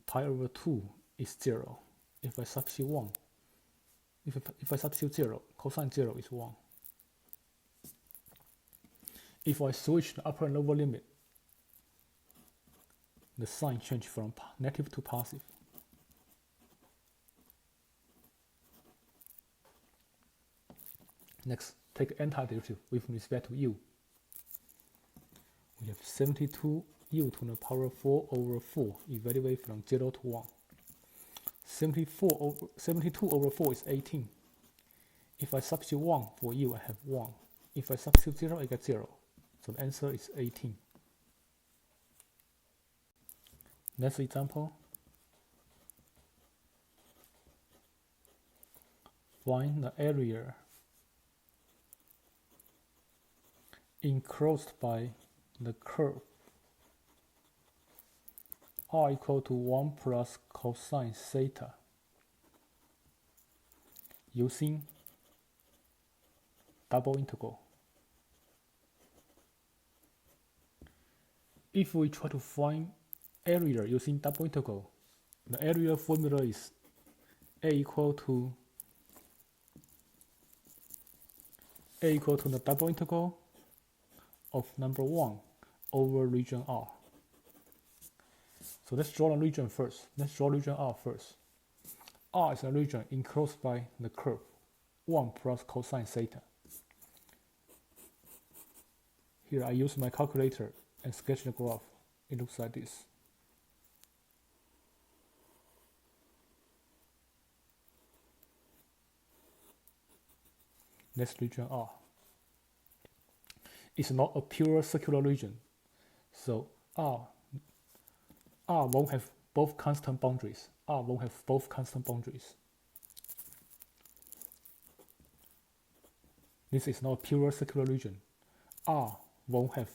pi over 2 is 0. If I substitute 1, if I substitute 0, cosine 0 is 1. If I switch the upper and lower limit, the sign change from negative to positive. Next, take antiderivative with respect to u. We have 72 u to the power 4 over 4, evaluate from 0 to 1. 72 over 4 is 18. If I substitute 1 for u, I have 1. If I substitute 0, I get 0. So the answer is 18. Next example. Find the area enclosed by the curve r equal to 1 plus cosine theta using double integral. If we try to find area using double integral, the area formula is a equal to the double integral of number 1 over region R. So let's draw the region first. Let's draw region R first. R is a region enclosed by the curve 1 plus cosine theta. Here I use my calculator and sketch the graph. It looks like this. Next region R. It's not a pure circular region, so R won't have both constant boundaries. R won't have both constant boundaries. This is not a pure circular region. R won't have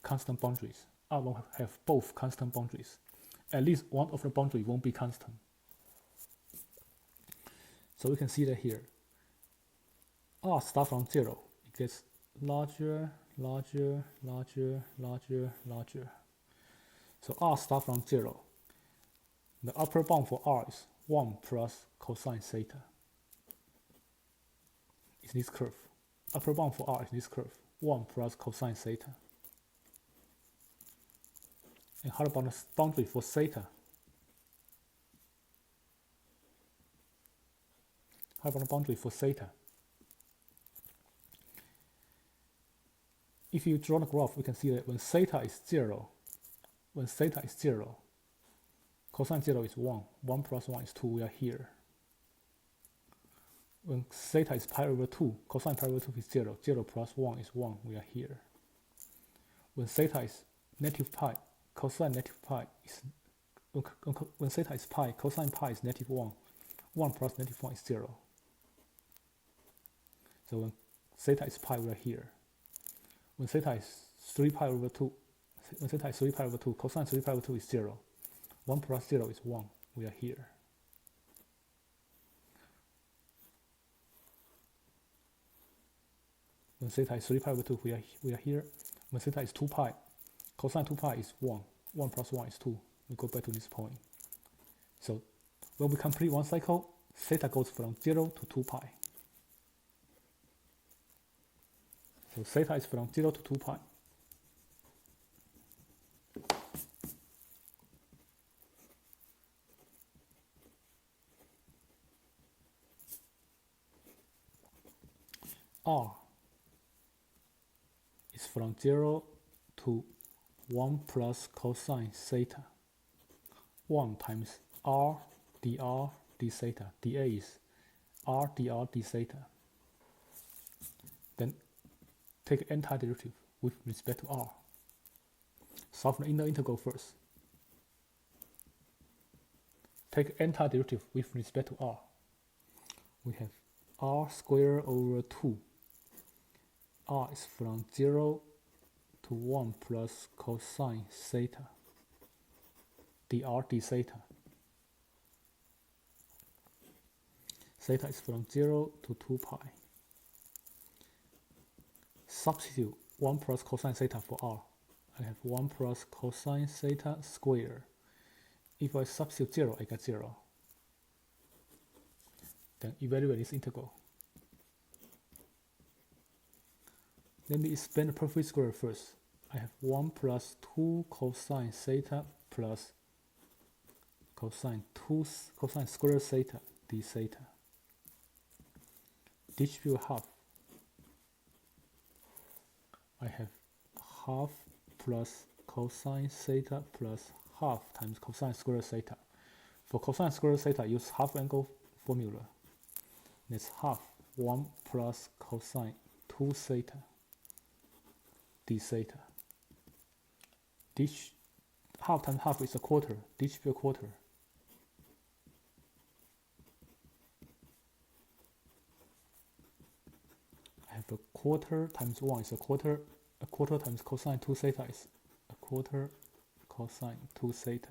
constant boundaries. R won't have both constant boundaries. At least one of the boundary won't be constant. So we can see that here. R starts from 0. It gets larger, larger, larger, larger, larger. So R starts from 0. The upper bound for R is 1 plus cosine theta. It's this curve. Upper bound for R is this curve, 1 plus cosine theta. And how about the boundary for theta? How about the boundary for theta? If you draw the graph, we can see that when theta is 0, cosine 0 is 1. 1 plus 1 is 2. We are here. When theta is pi over 2, cosine pi over 2 is 0. 0 plus 1 is 1. We are here. When theta is negative pi, cosine negative pi is when theta is pi, cosine pi is negative 1. 1 plus negative 1 is 0. So when theta is pi, we are here. When theta is 3 pi over 2, cosine 3 pi over 2 is 0. 1 plus 0 is 1. We are here. When theta is 3 pi over 2, we are here. When theta is 2 pi, cosine 2 pi is 1. 1 plus 1 is 2. We go back to this point. So when we complete one cycle, theta goes from 0 to 2 pi. So theta is from 0 to 2 pi. R is from 0 to 1 plus cosine theta. 1 times r dr d theta. dA is r dr d theta. Then take antiderivative with respect to r. Solve the Endo integral first. Take antiderivative with respect to r. We have r squared over 2. R is from 0 to 1 plus cosine theta dr d theta. Theta is from 0 to 2 pi. Substitute 1 plus cosine theta for r. I have 1 plus cosine theta squared. If I substitute 0, I get 0. Then evaluate this integral. Let me expand the perfect square first. I have 1 plus 2 cosine theta plus cosine square theta d theta. Distribute half. I have half plus cosine theta plus half times cosine square theta. For cosine square theta, use half angle formula. That's half 1 plus cosine 2 theta d theta. Half times half is a quarter. Distribute a quarter. I have a quarter times 1 is a quarter. A quarter times cosine 2 theta is a quarter cosine 2 theta.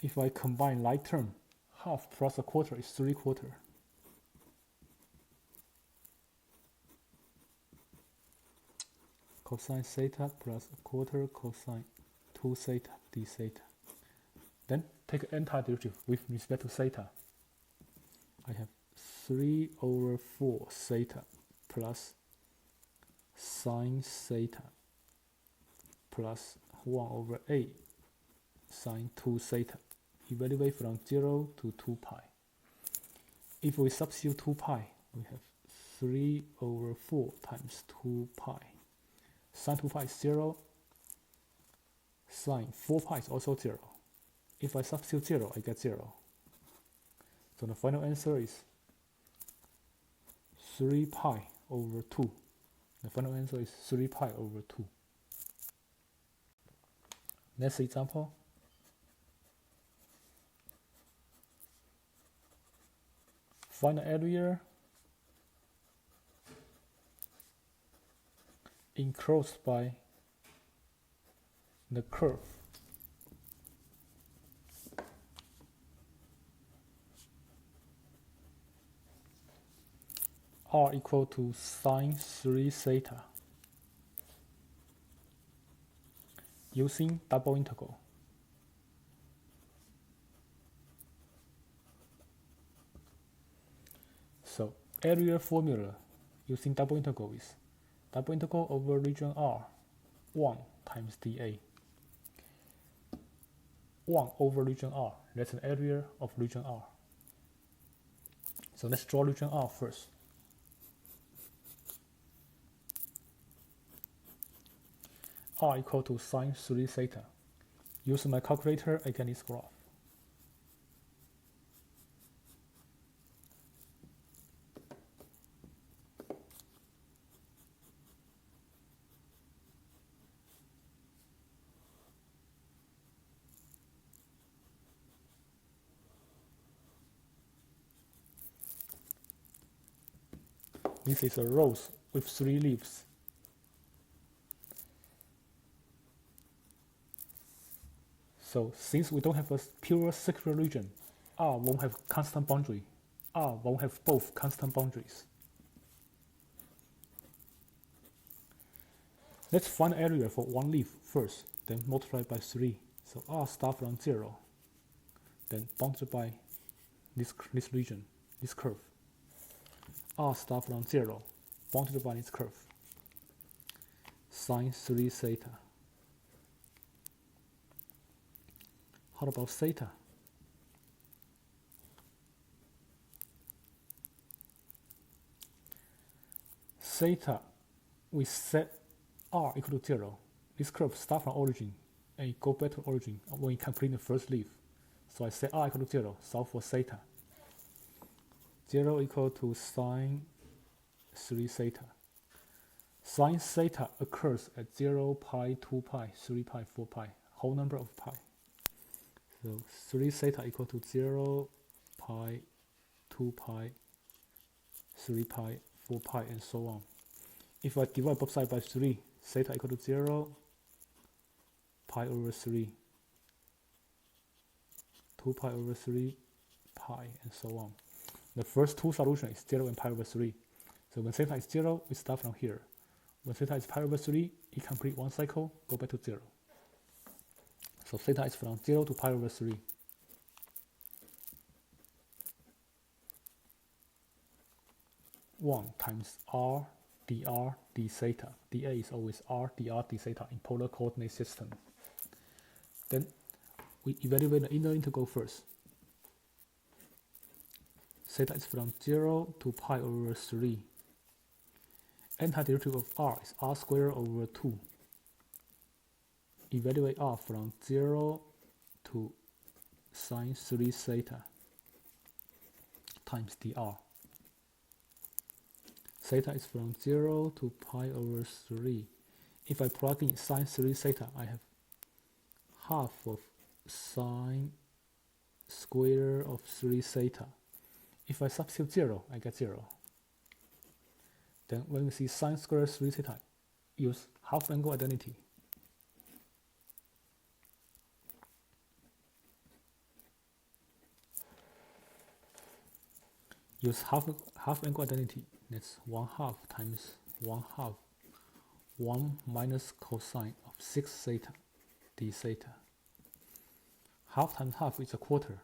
If I combine like term, half plus a quarter is 3/4. Cosine theta plus a quarter cosine 2 theta d theta. Then take antiderivative with respect to theta. I have 3/4 theta plus sine theta plus 1/8 sine 2 theta. Evaluate from 0 to 2 pi. If we substitute 2 pi, we have 3/4 times 2 pi. Sine 2 pi is 0. Sine 4 pi is also 0. If I substitute 0, I get 0. So the final answer is 3 pi over 2. The final answer is 3 pi over 2. Next example. Find the area enclosed by the curve r equal to sine 3 theta using double integral. So area formula using double integral is double integral over region R, 1 times dA. 1 over region R, that's an area of region R. So let's draw region R first. R equal to sine 3 theta. Using my calculator, I get this graph. This is a rose with 3 leaves. So since we don't have a pure circular region, R won't have constant boundary. R won't have both constant boundaries. Let's find the area for one leaf first, then multiply by 3. So R starts from 0, then bounded by this region, this curve. R starts from 0, bounded by this curve. Sine 3 theta. How about theta? Theta, we set R equal to 0. This curve starts from origin and go back to origin when we complete the first leaf. So I set R equal to 0, solve for theta. 0 equal to sine 3 theta. Sine theta occurs at 0, pi, 2 pi, 3 pi, 4 pi, whole number of pi. So 3 theta equal to 0, pi, 2 pi, 3 pi, 4 pi, and so on. If I divide both sides by 3, theta equal to 0, pi over 3, 2 pi over 3, pi, and so on. The first two solutions is 0 and pi over 3. So when theta is 0, we start from here. When theta is pi over 3, it completes one cycle, go back to 0. So theta is from 0 to pi over 3. One times r dr d theta. dA is always r dr d theta in polar coordinate system. Then we evaluate the inner integral first. Theta is from 0 to pi over 3. Antiderivative of r is r squared over 2. Evaluate r from 0 to sine 3 theta times dr. Theta is from 0 to pi over 3. If I plug in sine 3 theta, I have half of sine square of 3 theta. If I substitute 0, I get 0. Then when we see sine square 3 theta, use half angle identity. Use half angle identity. That's 1/2 times 1/2. 1 minus cosine of 6 theta d theta. Half times half is a quarter.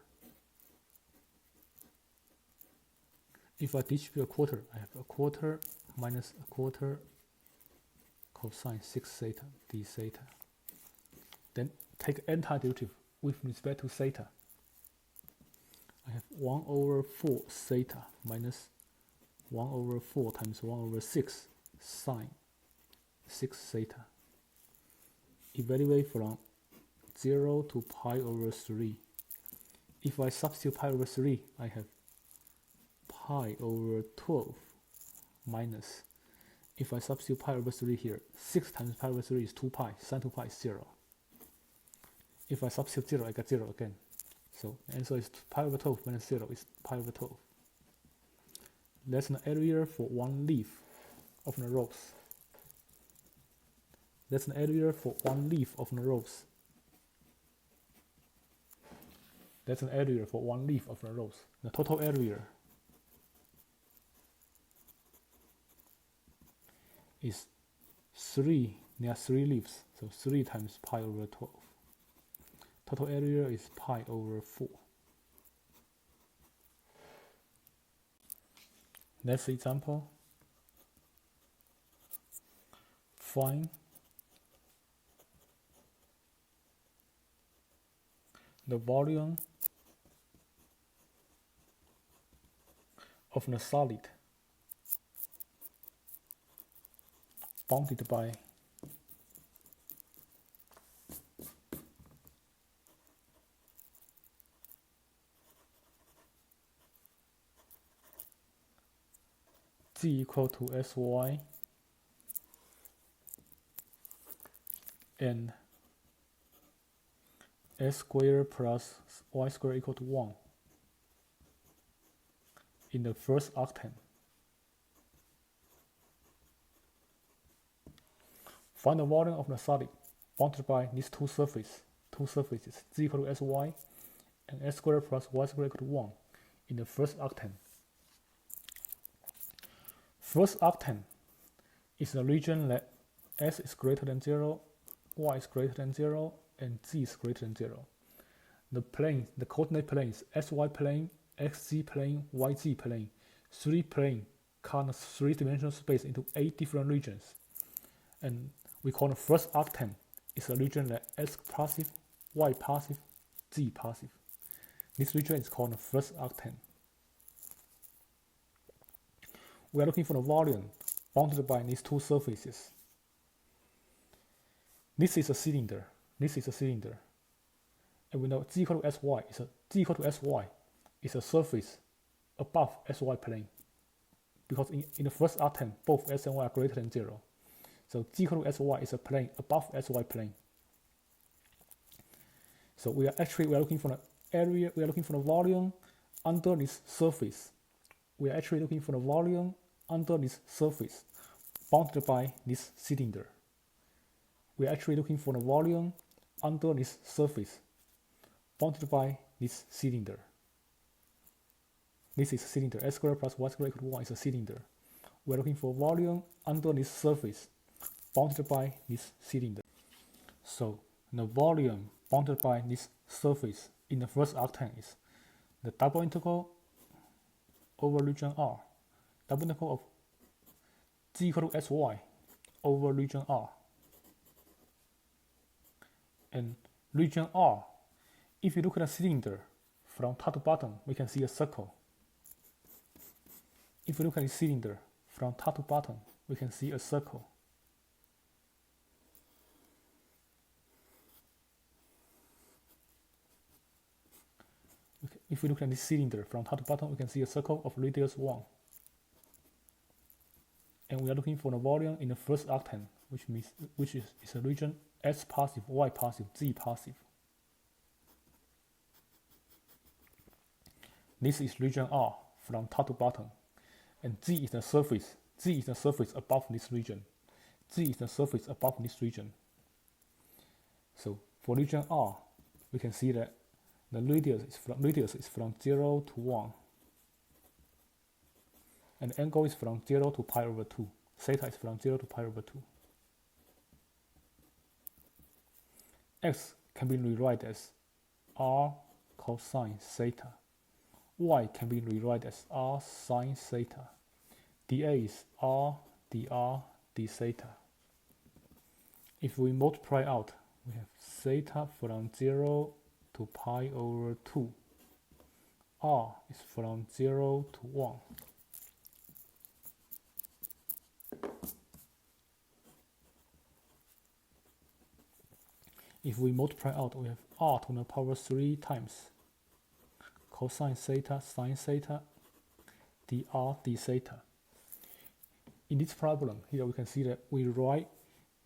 If I distribute a quarter, I have a quarter minus a quarter cosine 6 theta d theta. Then take antiderivative with respect to theta. I have 1 over 4 theta minus 1 over 4 times 1 over 6 sine 6 theta. Evaluate from 0 to pi over 3. If I substitute pi over 3, I have pi over 12 minus, if I substitute pi over 3 here, 6 times pi over 3 is 2 pi, sine 2 pi is 0. If I substitute 0, I get 0 again. So the answer is pi over 12 minus 0 is pi over 12. That's the area for one leaf of the rose. That's the area for one leaf of the rose. That's an area for one leaf of the rose. The total area is 3, there are 3 leaves, so 3 times pi over 12. Total area is pi over 4. Next example. Find the volume of the solid bounded by G equal to Sy and S squared plus Y squared equal to 1 in the first octane. Find the volume of the solid bounded by these two surfaces, G equal to Sy and S squared plus Y squared equal to 1 in the first octane. First octane is the region that S is greater than 0, Y is greater than 0, and Z is greater than 0. The plane, the coordinate planes, SY plane, XZ plane, YZ plane, 3 plane cut the 3-dimensional space into 8 different regions. And we call the first octane is a region that S positive, Y positive, Z positive. This region is called the first octane. We are looking for the volume bounded by these two surfaces. This is a cylinder. This is a cylinder. And we know G equal to Sy is a surface above SY plane. because in the first arctan, both s and y are greater than 0. So z equal to sy is a plane above sy plane. So we are looking for the area, we are looking for the volume under this surface. We are actually looking for the volume under this surface bounded by this cylinder. We are actually looking for the volume under this surface bounded by this cylinder. This is a cylinder. S squared plus y squared equal to 1 is a cylinder. We are looking for volume under this surface bounded by this cylinder. So the volume bounded by this surface in the first arctan is the double integral over region R, double integral of z equal to sy over region R. And region R, if you look at the cylinder from top to bottom, we can see a circle. If you look at the cylinder from top to bottom, we can see a circle. If we look at this cylinder from top to bottom, we can see a circle of radius 1. And we are looking for the volume in the first arctan, which is a region S positive, Y positive, Z positive. This is region R from top to bottom, and Z is the surface. Z is the surface above this region. Z is the surface above this region. So for region R, we can see that the radius is from 0 to 1. And the angle is from 0 to pi over 2. Theta is from 0 to pi over 2. X can be rewritten as R cosine theta. Y can be rewritten as R sine theta. dA is R dr d theta. If we multiply out, we have theta from 0 to pi over 2. R is from 0 to 1. If we multiply out, we have R to the power 3 times cosine theta sine theta dr d theta. In this problem, here we can see that we write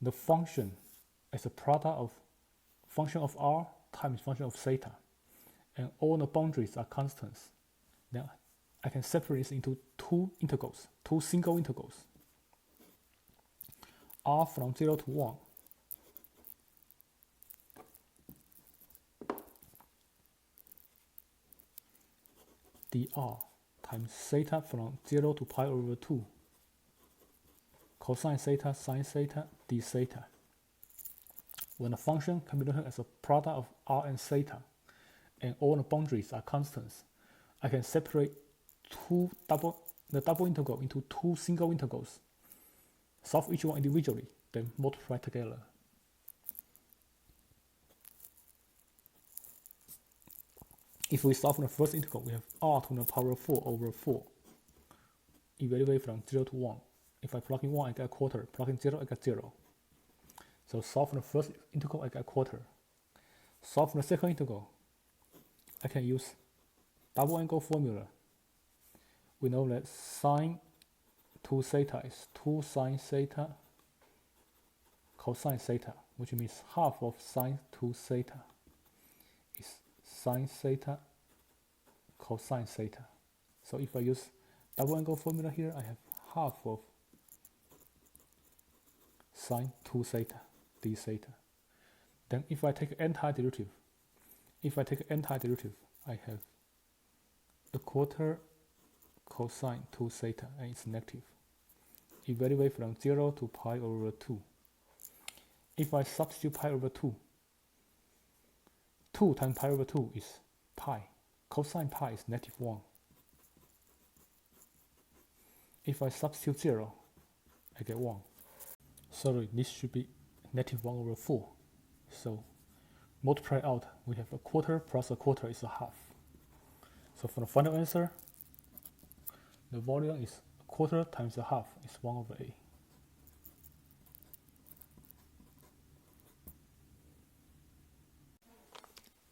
the function as a product of function of R times function of theta, and all the boundaries are constants. Then I can separate this into two integrals, two single integrals. R from 0 to 1. dr times theta from 0 to pi over 2 cosine theta sine theta d theta. When a function can be written as a product of R and theta, and all the boundaries are constants, I can separate the double integral into two single integrals, solve each one individually, then multiply together. If we solve the first integral, we have R to the power 4 over 4. Evaluate from 0 to 1. If I plug in 1, I get a quarter. Plug in 0, I get 0. So solve the first integral, I get a quarter. Solve the second integral, I can use double angle formula. We know that sine 2 theta is 2 sine theta cosine theta, which means half of sine 2 theta is sine theta cosine theta. So if I use double angle formula here, I have half of sine 2 theta d theta. Then if I take antiderivative, I have a quarter cosine 2 theta, and it's negative. Evaluate from 0 to pi over 2. If I substitute pi over 2, 2 times pi over 2 is pi. Cosine pi is negative 1. If I substitute 0, I get 1. Sorry, this should be negative 1 over 4. So multiply out, we have a quarter plus a quarter is a half. So for the final answer, the volume is a quarter times a half is 1 over A.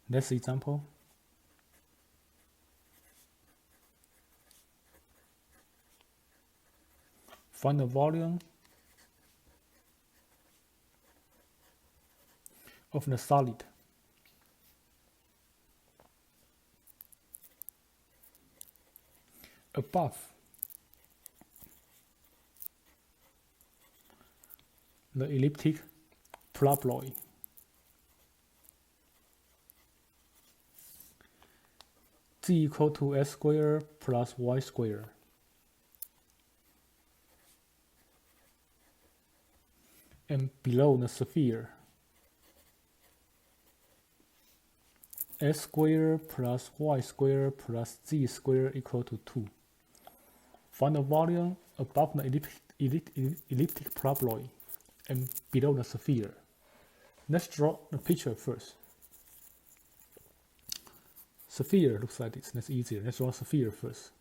Next example. Find the volume of the solid above the elliptic paraboloid. Z equal to S squared plus Y squared. And below the sphere, S squared plus Y squared plus Z squared equal to 2. Find the volume above the elliptic paraboloid and below the sphere. Let's draw the picture first. Sphere looks like this. That's easier. Let's draw a sphere first.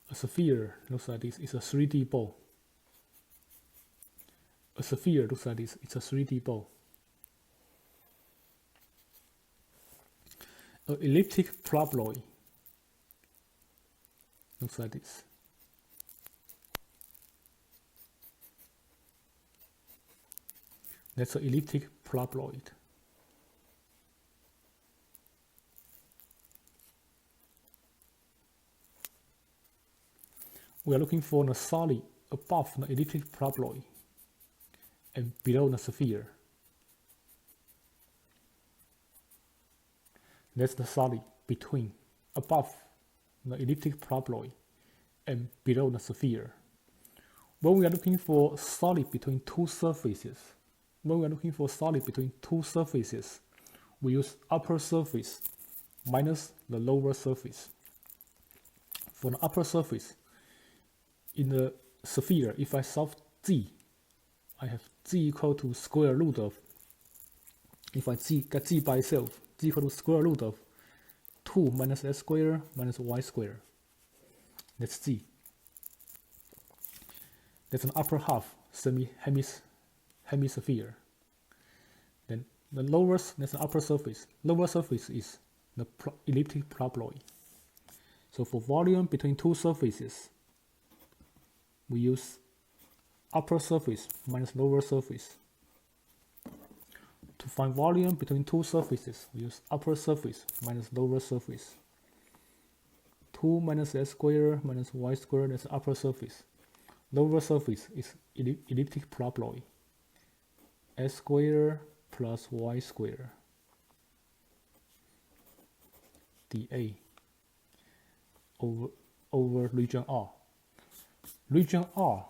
A sphere looks like this. It's a 3D ball. A sphere looks like this. It's a 3D ball. An elliptic paraboloid looks like this. That's an elliptic paraboloid. We are looking for the solid above the elliptic paraboloid and below the sphere. That's the solid between, above the elliptic paraboloid and below the sphere. When we are looking for solid between two surfaces, we use upper surface minus the lower surface. For the upper surface, in the sphere, if I solve Z, I have Z equal to square root of, if I get Z by itself, Z equal to square root of 2 minus S squared minus Y squared. That's Z. That's an upper half hemisphere. Then the lowest, that's the upper surface. Lower surface is the elliptic paraboloid. So for volume between two surfaces, we use upper surface minus lower surface. To find volume between two surfaces, we use upper surface minus lower surface. 2 minus S squared minus Y squared, that's the upper surface. Lower surface is elliptic paraboloid. S squared plus Y squared dA over region R. Region R.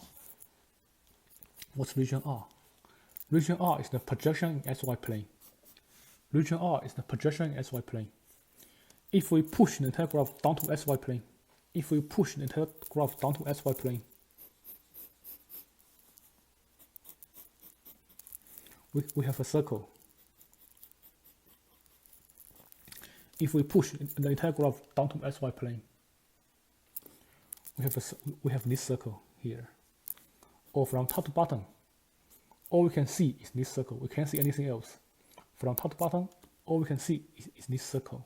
What's region R? Region R is the projection in XY plane. Region R is the projection in XY plane. If we push the entire graph down to XY plane, we have a circle. If we push the entire graph down to XY plane, we have this circle here. Or from top to bottom, all we can see is this circle. We can't see anything else. From top to bottom, all we can see is this circle.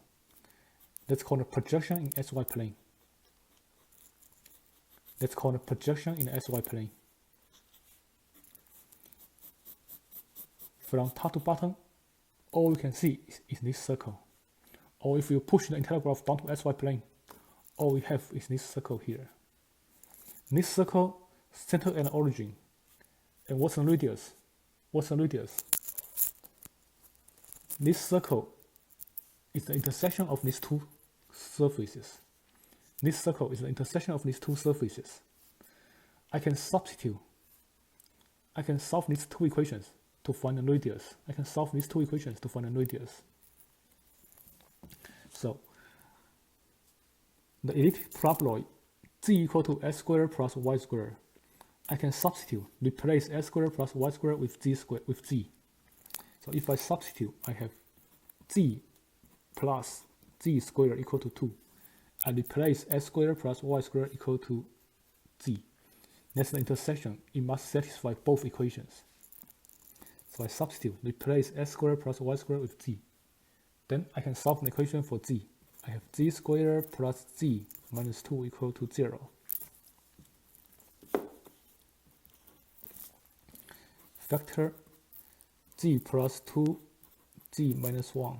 That's called a projection in XY plane. From top to bottom, all we can see is this circle. Or if you push the entire graph down to XY plane, all we have is this circle here. This circle, center and origin. And what's the radius? This circle is the intersection of these two surfaces. I can solve these two equations to find the radius. So the elliptic paraboloid Z equal to S squared plus Y squared. I can replace S squared plus Y squared with Z. So if I substitute, I have Z plus Z squared equal to 2. I replace S squared plus Y squared equal to Z. That's the intersection. It must satisfy both equations. So I replace S squared plus Y squared with Z. Then I can solve an equation for Z. I have Z squared plus Z minus 2 equal to 0. Vector g plus 2, g minus 1.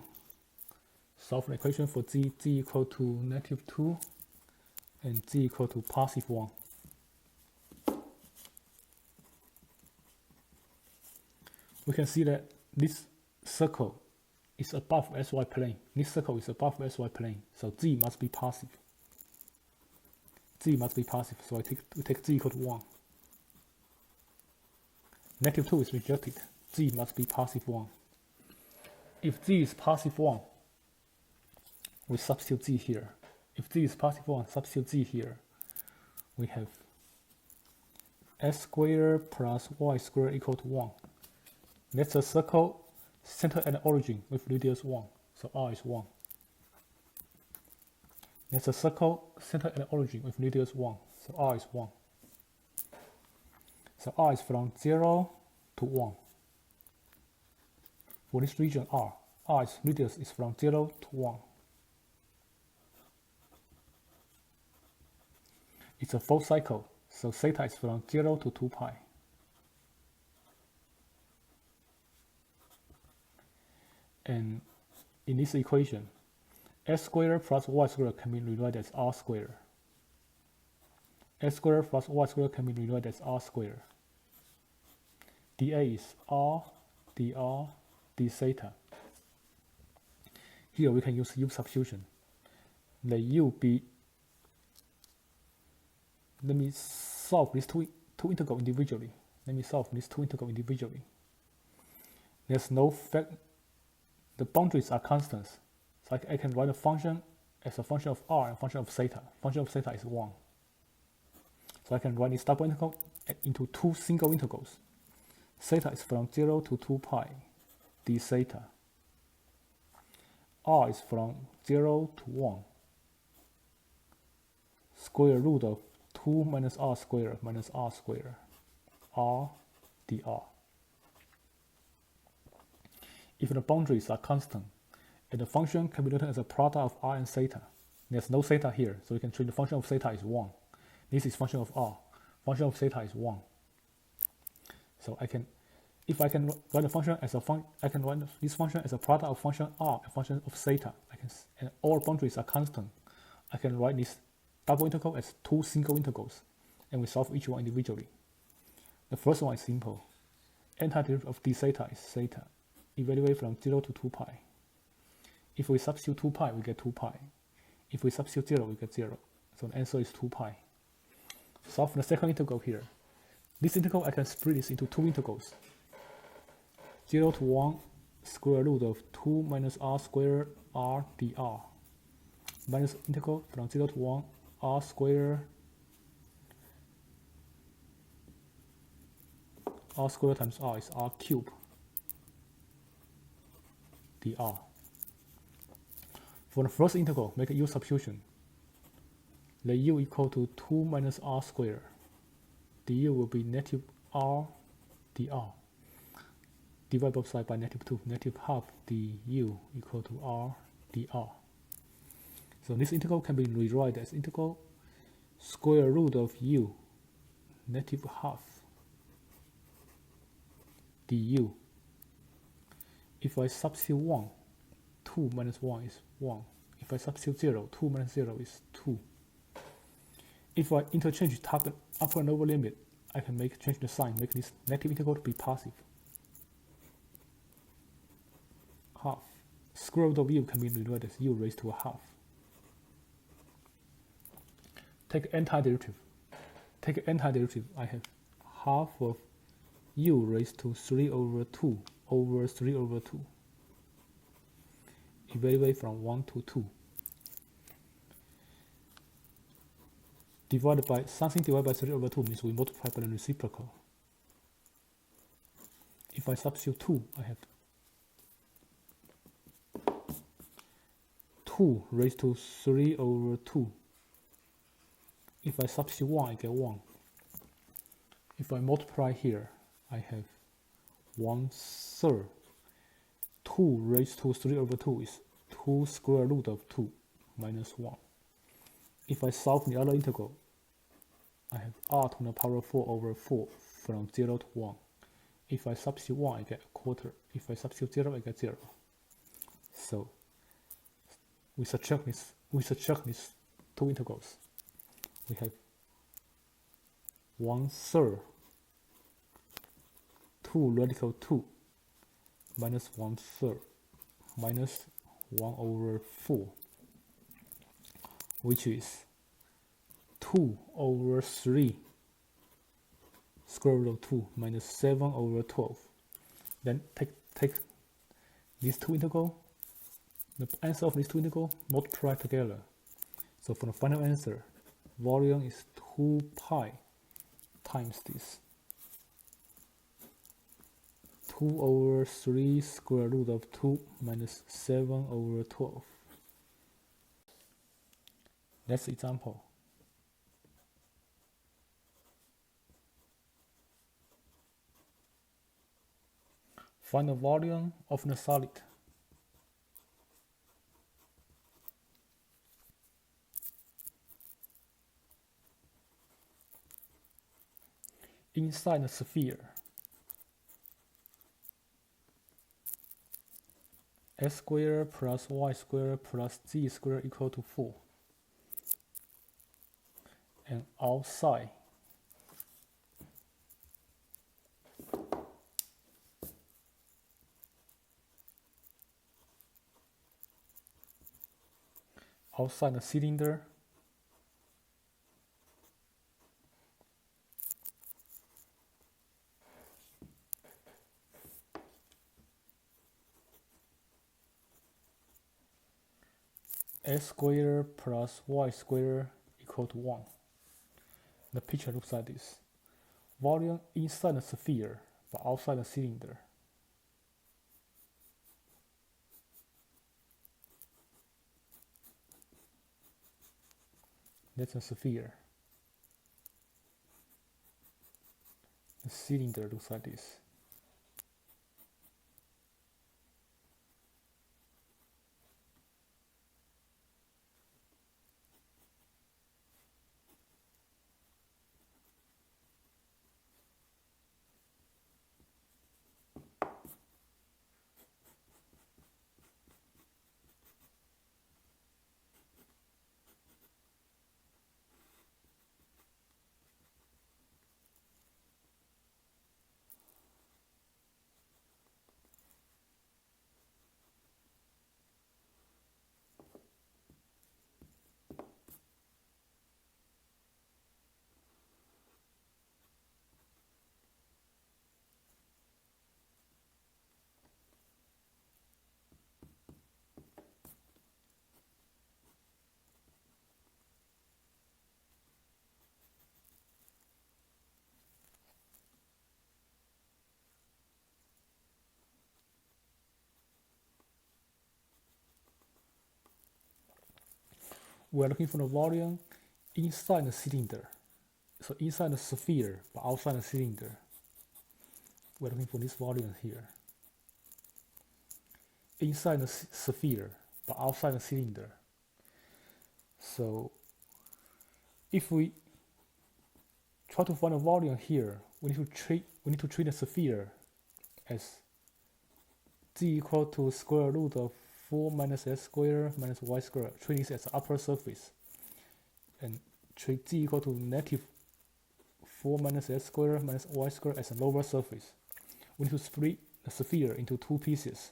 Solve an equation for g equal to -2 and g equal to +1. We can see that this circle is above xy plane. This circle is above xy plane, so g must be positive. G must be positive, so we take g equal to 1. -2 is rejected. G must be +1. If g is +1, we substitute g here. If g is +1, substitute g here. We have s squared plus y squared equal to 1. That's a circle center at the origin with radius 1, so r is 1. That's a circle center at the origin with radius 1, so r is 1. So r is from 0 to 1. For this region r's radius is from 0 to 1. It's a full cycle, so theta is from 0 to 2 pi. And in this equation, s squared plus y squared can be rewritten as r squared. S squared plus y squared can be rewritten as r squared. dA is r, dr, d theta. Here we can use u substitution. Let u be, let me solve these two integrals individually. There's no fact, the boundaries are constants. So I can write a function as a function of r and a function of theta. Function of theta is 1. So I can write this double integral into two single integrals. Theta is from 0 to 2 pi d theta. R is from 0 to 1. Square root of 2 minus r squared r dr. If the boundaries are constant, and the function can be written as a product of r and theta, there's no theta here, so we can treat the function of theta is 1. This is function of r. Function of theta is 1. So if I can write the function as I can write this function as a product of function r and function of theta. And all boundaries are constant. I can write this double integral as two single integrals, and we solve each one individually. The first one is simple. Antiderivative of d theta is theta. Evaluate from 0 to 2 pi. If we substitute 2 pi, we get 2 pi. If we substitute 0, we get 0. So the answer is 2 pi. Solve the second integral here. This integral, I can split this into two integrals. 0 to 1, square root of 2 minus r squared r dr. Minus integral from 0 to 1, r squared times r is r cubed dr. For the first integral, make a u substitution. Let u equal to 2 minus r squared. Du will be negative r dr. Divide both sides by -2. Negative half du equal to r dr. So this integral can be rewritten as integral square root of u, negative half du. If I substitute 1, 2 minus 1 is 1. If I substitute 0, 2 minus 0 is 2. If I interchange top and upper and lower limit, I can change the sign, make this negative integral to be positive. Half. Square root of u can be rewritten as u raised to a half. Take antiderivative. I have half of u raised to 3 over 2 over 3 over 2. Evaluate from 1 to 2. Something divided by 3 over 2 means we multiply by the reciprocal. If I substitute 2, I have 2 raised to 3 over 2. If I substitute 1, I get 1. If I multiply here, I have 1/3. 2 raised to 3 over 2 is 2 square root of 2 minus 1. If I solve the other integral, I have r to the power 4 over 4 from 0 to 1. If I substitute 1, I get a quarter. If I substitute 0, I get 0. So we subtract these two integrals. We have 1/3 2 radical 2 minus 1/3 minus 1/4, which is 2/3 square root of 2 minus 7/12. Then take these two integrals, the answer of these two integrals, multiply together. So for the final answer, volume is 2 pi times this 2/3 square root of 2 minus 7/12. Next example. Find the volume of the solid. Inside the sphere, x squared plus y squared plus z squared equal to 4. And outside, the cylinder, x squared plus y squared equal to 1. The picture looks like this. Volume inside the sphere, but outside the cylinder. That's a sphere. The cylinder looks like this. We are looking for the volume inside the cylinder. So inside the sphere, but outside the cylinder. We're looking for this volume here. Inside the sphere, but outside the cylinder. So if we try to find a volume here, we need to treat the sphere as z equal to square root of 4 minus s squared minus y squared. Treat this as the upper surface. And treat z equal to negative 4 minus s squared minus y squared as a lower surface. We need to split the sphere into two pieces.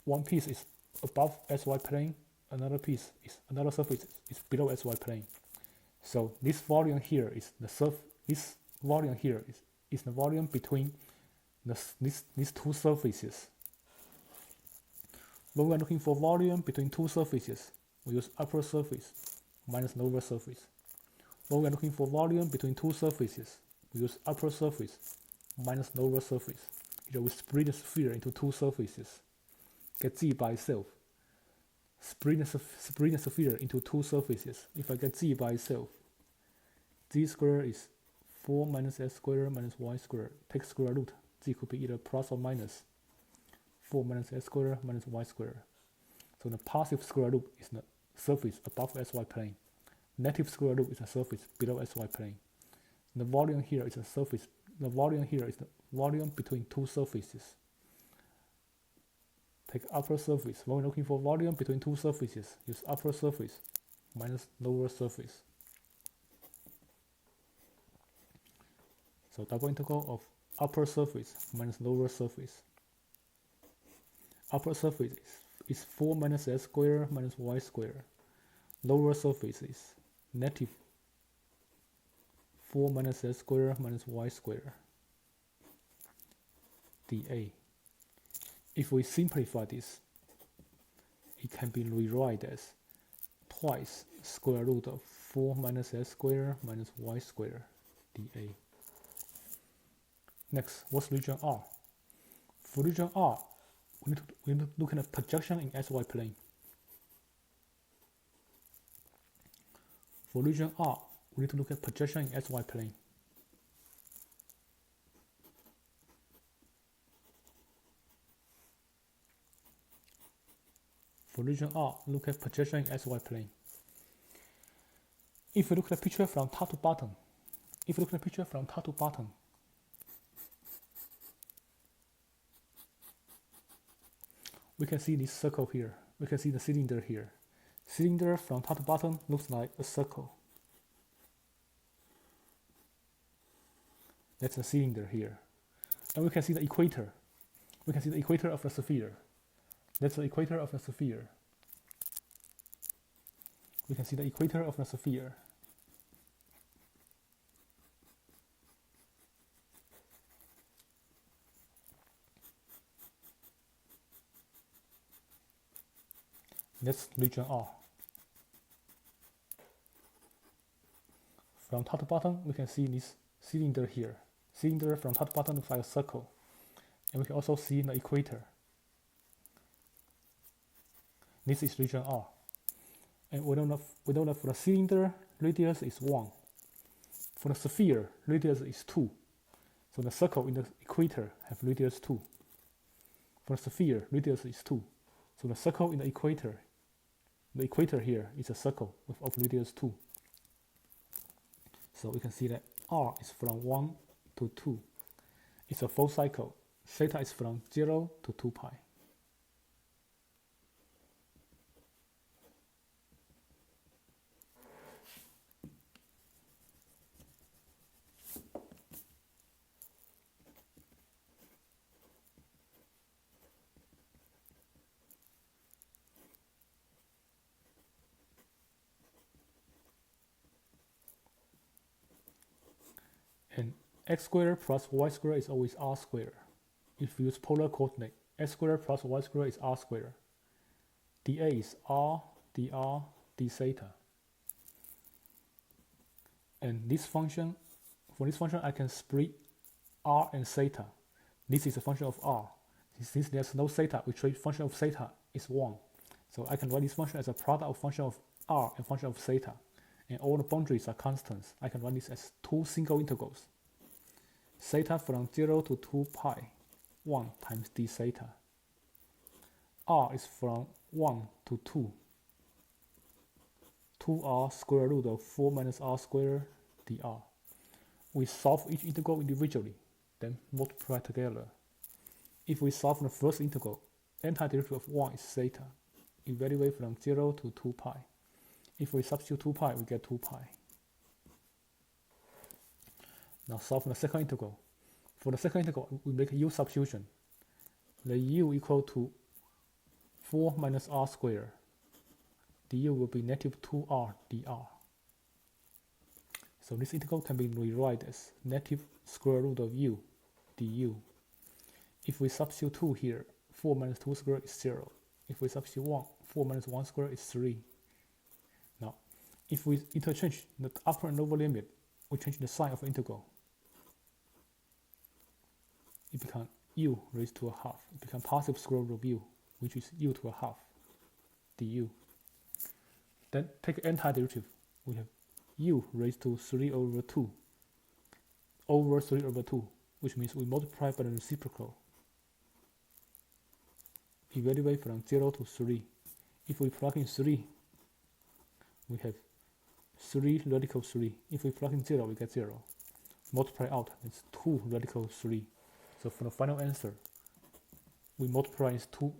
One piece is above xy plane, another surface is below xy plane. So this volume here is the volume between these two surfaces. When we are looking for volume between two surfaces, we use upper surface minus lower surface. When we are looking for volume between two surfaces, we use upper surface minus lower surface. Here we split the sphere into two surfaces. Get z by itself. Split the sphere into two surfaces. If I get z by itself, z squared is 4 minus s squared minus y squared. Take square root. Z could be either plus or minus 4 minus s squared minus y squared. So the positive square root is the surface above xy plane. Negative square root is the surface below xy plane. The volume here is the surface the volume here is the volume between two surfaces. Take upper surface. When we're looking for volume between two surfaces, use upper surface minus lower surface. So double integral of upper surface minus lower surface. Upper surface is 4 minus s squared minus y squared. Lower surface is negative 4 minus s squared minus y squared dA. If we simplify this, it can be rewritten as twice square root of 4 minus s squared minus y squared dA. Next, what's region R? For region R, we need to look at the projection in xy plane. For region R, we need to look at projection in xy plane. For region R, look at projection in xy plane. If you look at the picture from top to bottom, we can see this circle here. We can see the cylinder here. Cylinder from top to bottom looks like a circle. That's a cylinder here. And we can see the equator. We can see the equator of the sphere. That's the equator of the sphere. We can see the equator of the sphere. That's region R. From top to bottom, we can see this cylinder here. Cylinder from top to bottom looks like a circle. And we can also see the equator. This is region R. And we don't know for the cylinder, radius is 1. For the sphere, radius is 2. So the circle in the equator have radius 2. For the sphere, radius is 2. So the circle in the equator here is a circle of radius 2. So we can see that R is from 1 to 2. It's a full cycle. Theta is from 0 to 2 pi. And x squared plus y squared is always r squared. If we use polar coordinate, x squared plus y squared is r squared. dA is r, dr, d theta. And this function, for this function, I can split r and theta. This is a function of r. Since there's no theta, which function of theta is 1. So I can write this function as a product of function of r and function of theta. And all the boundaries are constants. I can write this as two single integrals. Theta from 0 to 2 pi, 1 times d theta. R is from 1 to 2. 2r square root of 4 minus r squared dr. We solve each integral individually, then multiply together. If we solve the first integral, antiderivative of 1 is theta. Evaluate from 0 to 2 pi. If we substitute 2 pi, we get 2 pi. Now solve the second integral. For the second integral, we make a u substitution. The u equal to 4 minus r squared. Du will be negative 2r dr. So this integral can be rewritten as negative square root of u du. If we substitute 2 here, 4 minus 2 squared is 0. If we substitute 1, 4 minus 1 squared is 3. Now, if we interchange the upper and lower limit, we change the sign of the integral. It becomes u raised to a half. It becomes positive square root of u, which is u to a half du. Then take antiderivative. We have u raised to 3 over 2 over 3 over 2, which means we multiply by the reciprocal. Evaluate from 0 to 3. If we plug in 3, we have 3 radical 3. If we plug in 0, we get 0. multiply out, it's 2 radical 3. So for the final answer, we multiply these two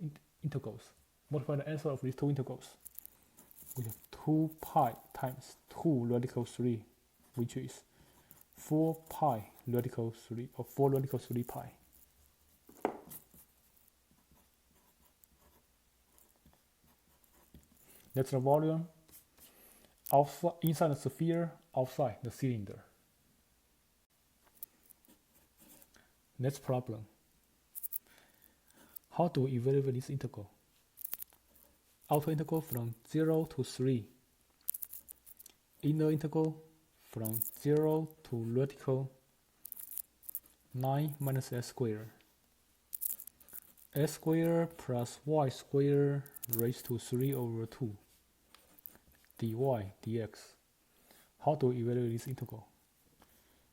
integrals. Multiply the answer of these two integrals. We have 2 pi times 2 radical 3, which is 4 pi radical 3, or 4 radical 3 pi. That's the volume outside, inside the sphere, outside the cylinder. Next problem. How do we evaluate this integral? Outer integral from 0 to 3. Inner integral from 0 to radical 9 minus s squared. S squared plus y squared raised to 3 over 2 dy dx. How do we evaluate this integral?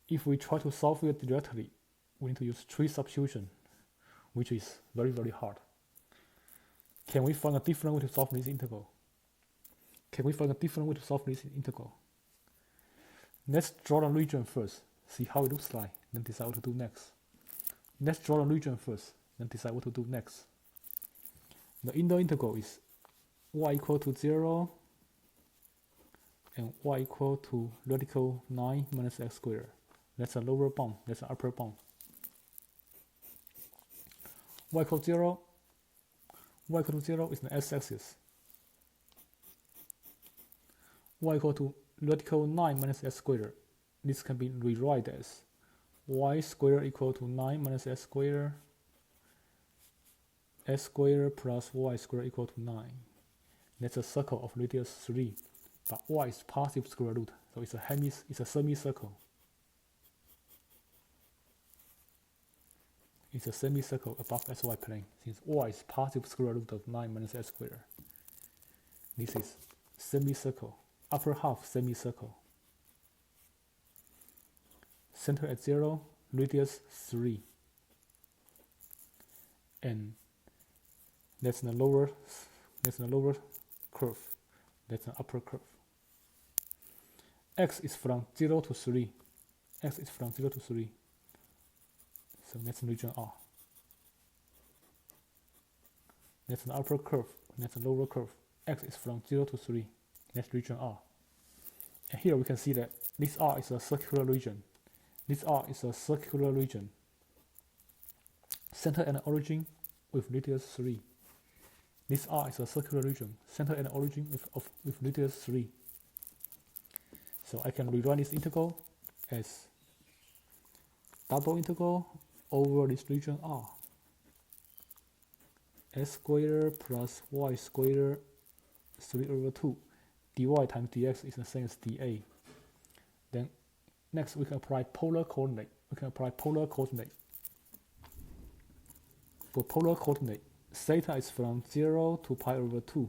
If we try to solve it directly, we need to use 3 substitution, which is very, very hard. Can we find a different way to solve this integral? Let's draw the region first, see how it looks like, then decide what to do next. Let's draw the region first, then decide what to do next. The inner integral is y equal to 0 and y equal to radical 9 minus x squared. That's a lower bound, that's an upper bound. Y equal to 0 is the x-axis. Y equal to radical 9 minus s squared. This can be rewritten as y squared equal to 9 minus s squared plus y squared equal to 9. That's a circle of radius 3, but y is positive square root, so it's a semicircle. It's a semicircle above xy plane, since y is positive square root of 9 minus s squared. This is semicircle, upper half semicircle. Center at 0, radius 3. And that's the lower curve. That's the upper curve. X is from 0 to 3. So that's the region R. That's the upper curve, that's the lower curve. X is from 0 to 3. That's region R. And here we can see that this R is a circular region. Center and origin with radius 3. This R is a circular region. Center and origin with radius 3. So I can rewrite this integral as double integral over this region R. S squared plus y squared 3 over 2 dy times dx is the same as dA. Then next we can apply polar coordinate. For polar coordinate, theta is from 0 to pi over 2.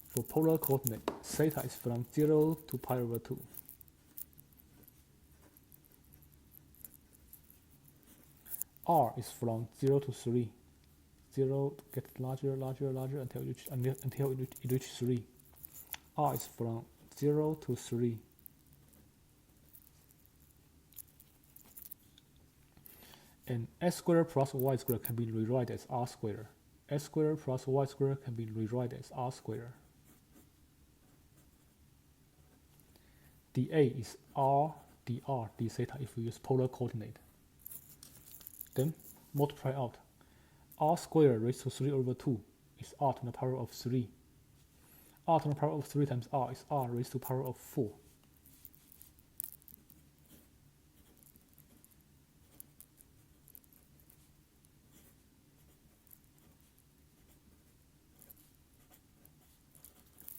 For polar coordinate, theta is from 0 to pi over 2. R is from 0 to 3. 0 gets larger until it reaches 3. R is from 0 to 3. And s squared plus y squared can be rewritten as r squared. S squared plus y squared can be rewritten as r squared. dA is r dr d theta if we use polar coordinate. Then multiply out. R squared raised to 3 over 2 is r to the power of 3. R to the power of 3 times r is r raised to the power of 4.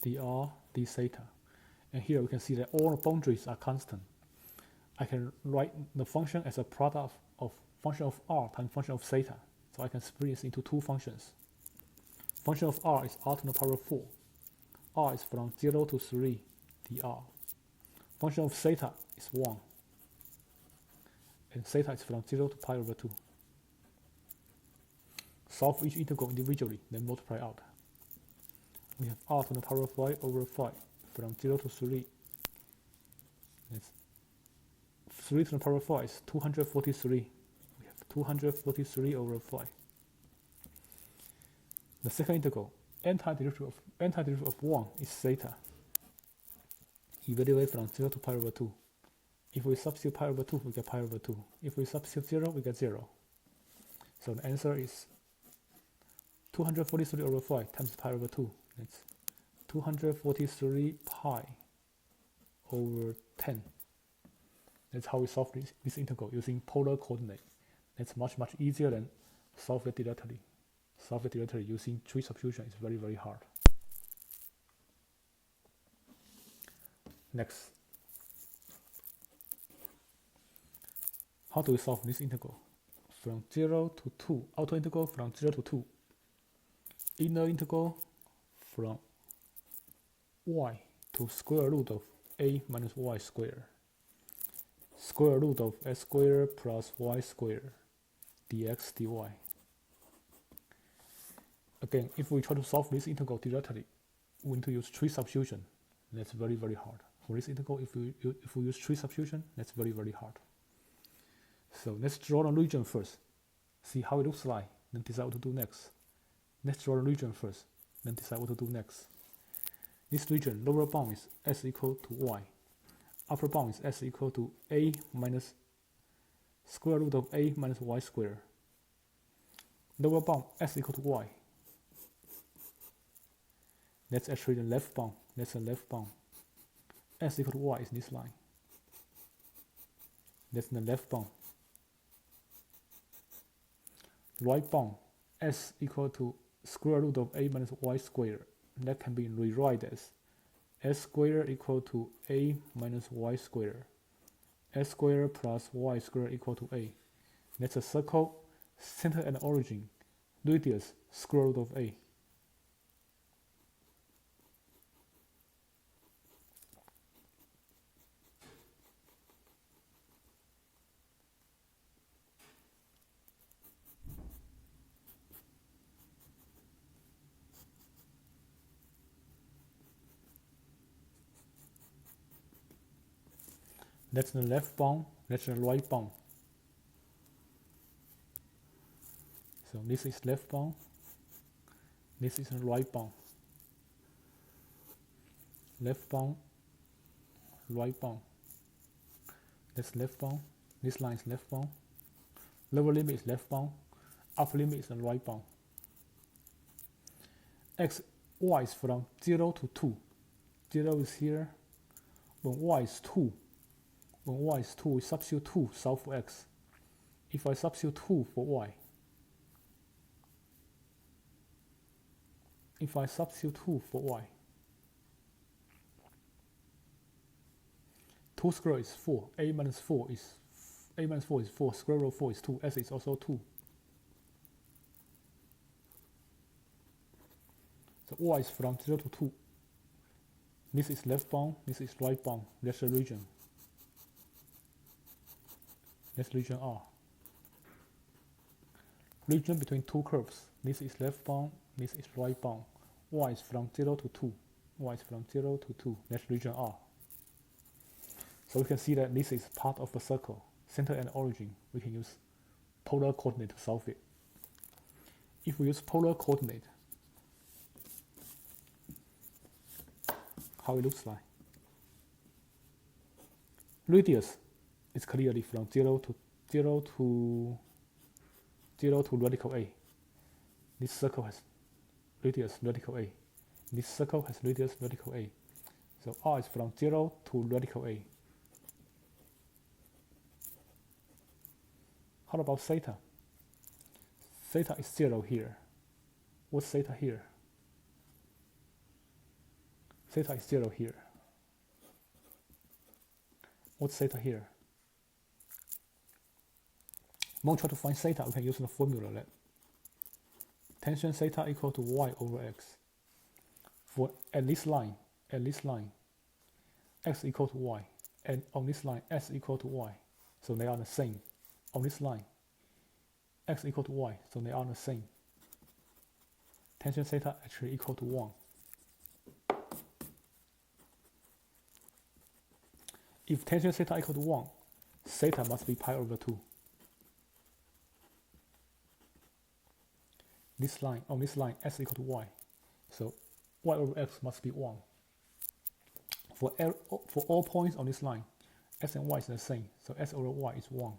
dr d theta. And here we can see that all the boundaries are constant. I can write the function as a product of function of r times function of theta. So I can split this into two functions. Function of r is r to the power of 4. R is from 0 to 3 dr. Function of theta is 1. And theta is from 0 to pi over 2. Solve each integral individually, then multiply out. We have r to the power of 5 over 5 from 0 to 3. That's 3 to the power of 4 is 243. We have 243 over 5. The second integral, antiderivative of 1 is theta. Evaluate from 0 to pi over 2. If we substitute pi over 2, we get pi over 2. If we substitute 0, we get 0. So the answer is 243 over 5 times pi over 2. That's 243 pi over 10. That's how we solve this integral using polar coordinate. That's much easier than solve it directly. Solve it directly using tree substitution is very hard. Next, how do we solve this integral? From 0 to 2, outer integral from 0 to 2. Inner integral from y to square root of a minus y squared. Square root of x squared plus y squared dx dy. Again, if we try to solve this integral directly, we need to use tree substitution. That's very hard. For this integral, if we use tree substitution, that's very hard. So let's draw the region first. See how it looks like, then decide what to do next. Let's draw the region first, then decide what to do next. This region, lower bound is s equal to y. Upper bound is s equal to a minus square root of a minus y squared. Lower bound s equal to y. That's actually the left bound. That's the left bound. S equal to y is this line. That's the left bound. Right bound, s equal to square root of a minus y squared. That can be rewrite as s squared equal to a minus y squared. S squared plus y squared equal to a. That's a circle, center and origin, radius square root of a. That's the left bound, that's the right bound. So this is left bound, this is the right bound. Left bound, right bound. That's left bound, this line is left bound. Lower limit is left bound, upper limit is the right bound. Y is from 0 to 2. 0 is here. When y is 2, we substitute 2 solve for x. If I substitute 2 for y, if I substitute 2 for y, 2 squared is 4, a minus 4 is 4, square root of 4 is 2, s is also 2. So y is from 0 to 2. This is left bound, this is right bound, that's the region. That's region R. Region between two curves. This is left bound, this is right bound. Y is from 0 to 2. Y is from 0 to 2. That's region R. So we can see that this is part of the circle. Center and origin. We can use polar coordinate to solve it. If we use polar coordinate, how it looks like. Radius is clearly from 0 to radical A. This circle has radius radical A. This circle has radius radical A. So R is from 0 to radical A. How about theta? Theta is 0 here. What's theta here? Theta is 0 here. What's theta here? When we try to find theta, we can use the formula that tension theta equal to y over x. For at this line, x equal to y, and on this line, s equal to y. So they are the same. On this line, x equal to y, so they are the same. Tension theta actually equal to 1. If tension theta equal to 1, theta must be pi over 2. This line, on this line, s equal to y. So y over x must be 1. For all points on this line, s and y is the same, so s over y is 1.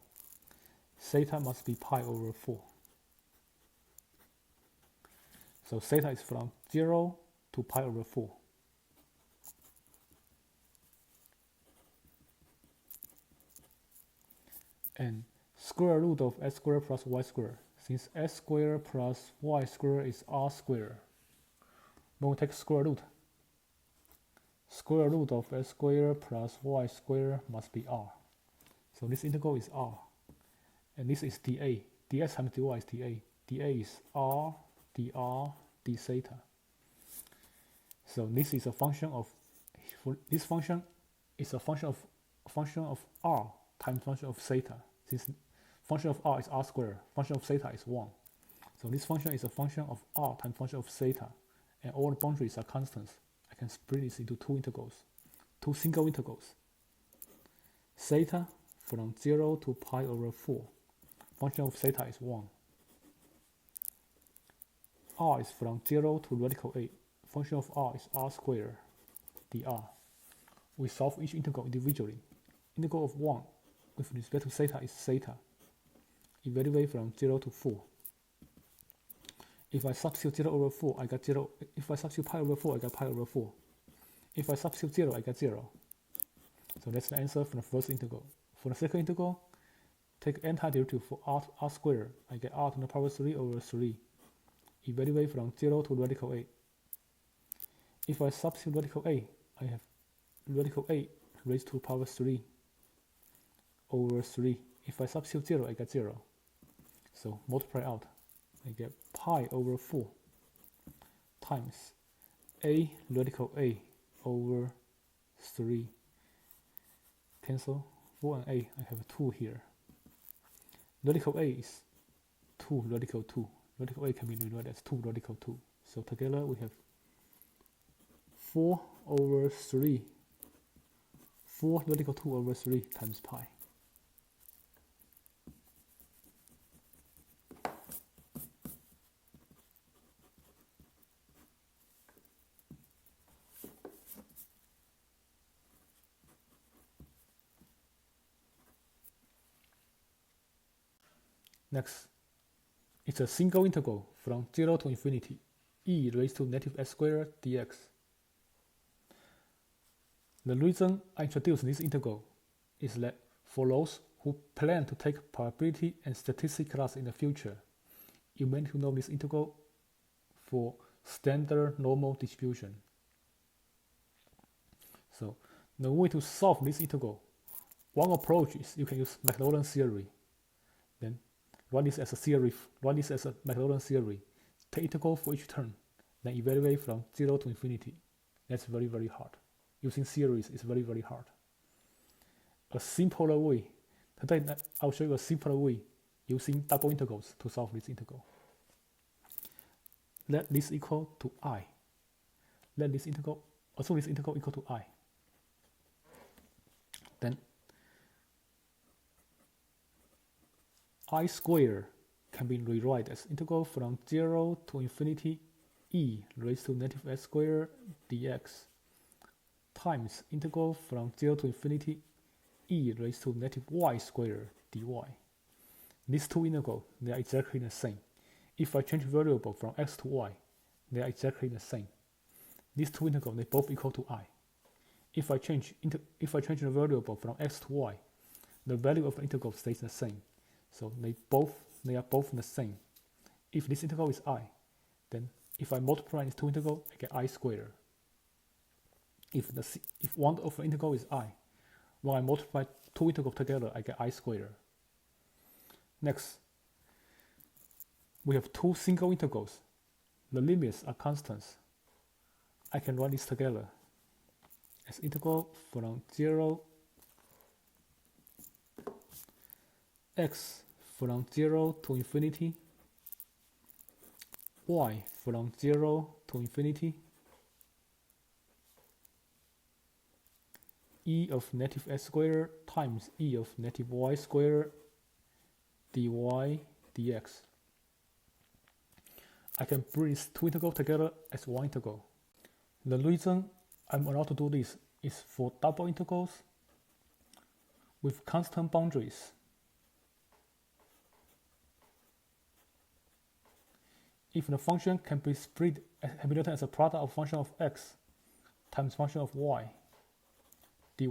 Theta must be pi over 4. So theta is from 0 to pi over 4. And square root of s squared plus y squared. Since s squared plus y squared is r squared, when we take square root of s squared plus y squared must be r. So this integral is r. And this is dA. ds times dy is dA. dA is r dr d theta. So this is a function of, this function is a function of r times function of theta. Since function of r is r squared, function of theta is 1. So this function is a function of r times function of theta, and all the boundaries are constants. I can split this into two single integrals. Theta from 0 to pi over 4. Function of theta is 1. R is from 0 to radical 8. Function of r is r squared dr. We solve each integral individually. Integral of 1 with respect to theta is theta. Evaluate from 0 to 4. If I substitute 0 over 4, I got 0. If I substitute pi over 4, I got pi over 4. If I substitute 0, I get 0. So that's the answer for the first integral. For the second integral, take antiderivative for r squared. I get r to the power 3 over 3. Evaluate from 0 to radical 8. If I substitute radical 8, I have radical 8 raised to power 3 over 3. If I substitute 0, I get 0. So multiply out. I get pi over 4 times a radical a over 3. Cancel 4 and a. I have 2 here. Radical a is 2 radical 2. Radical a can be rewritten as 2 radical 2. So together we have 4 over 3. 4 radical 2 over 3 times pi. Next, it's a single integral from 0 to infinity, e raised to negative s squared dx. The reason I introduced this integral is that for those who plan to take probability and statistics class in the future, you may need to know this integral for standard normal distribution. So the way to solve this integral, one approach is you can use Maclaurin theory. Then run this as a theory, Maclaurin theory. Take integral for each term, then evaluate from 0 to infinity. That's very, very hard. Using series is very, very hard. A simpler way, today I'll show you a simpler way using double integrals to solve this integral. Let this equal to I. Let this integral, also this integral equal to I. Then I squared can be rewritten as integral from 0 to infinity e raised to negative s squared dx times integral from 0 to infinity e raised to negative y squared dy. These two integrals, they are exactly the same. If I change variable from x to y, they are exactly the same. These two integrals, they both equal to I. If I change the variable from x to y, the value of the integral stays the same. So they are both the same. If this integral is I, then if I multiply these two integrals, I get I squared. If one of the integral is I, when I multiply two integrals together, I get I squared. Next, we have two single integrals. The limits are constants. I can write this together as integral from 0 x from 0 to infinity, y from 0 to infinity, e of negative x squared times e of negative y squared dy dx. I can bring these two integrals together as one integral. The reason I'm allowed to do this is for double integrals with constant boundaries. If the function can be written as a product of function of x times function of y, dy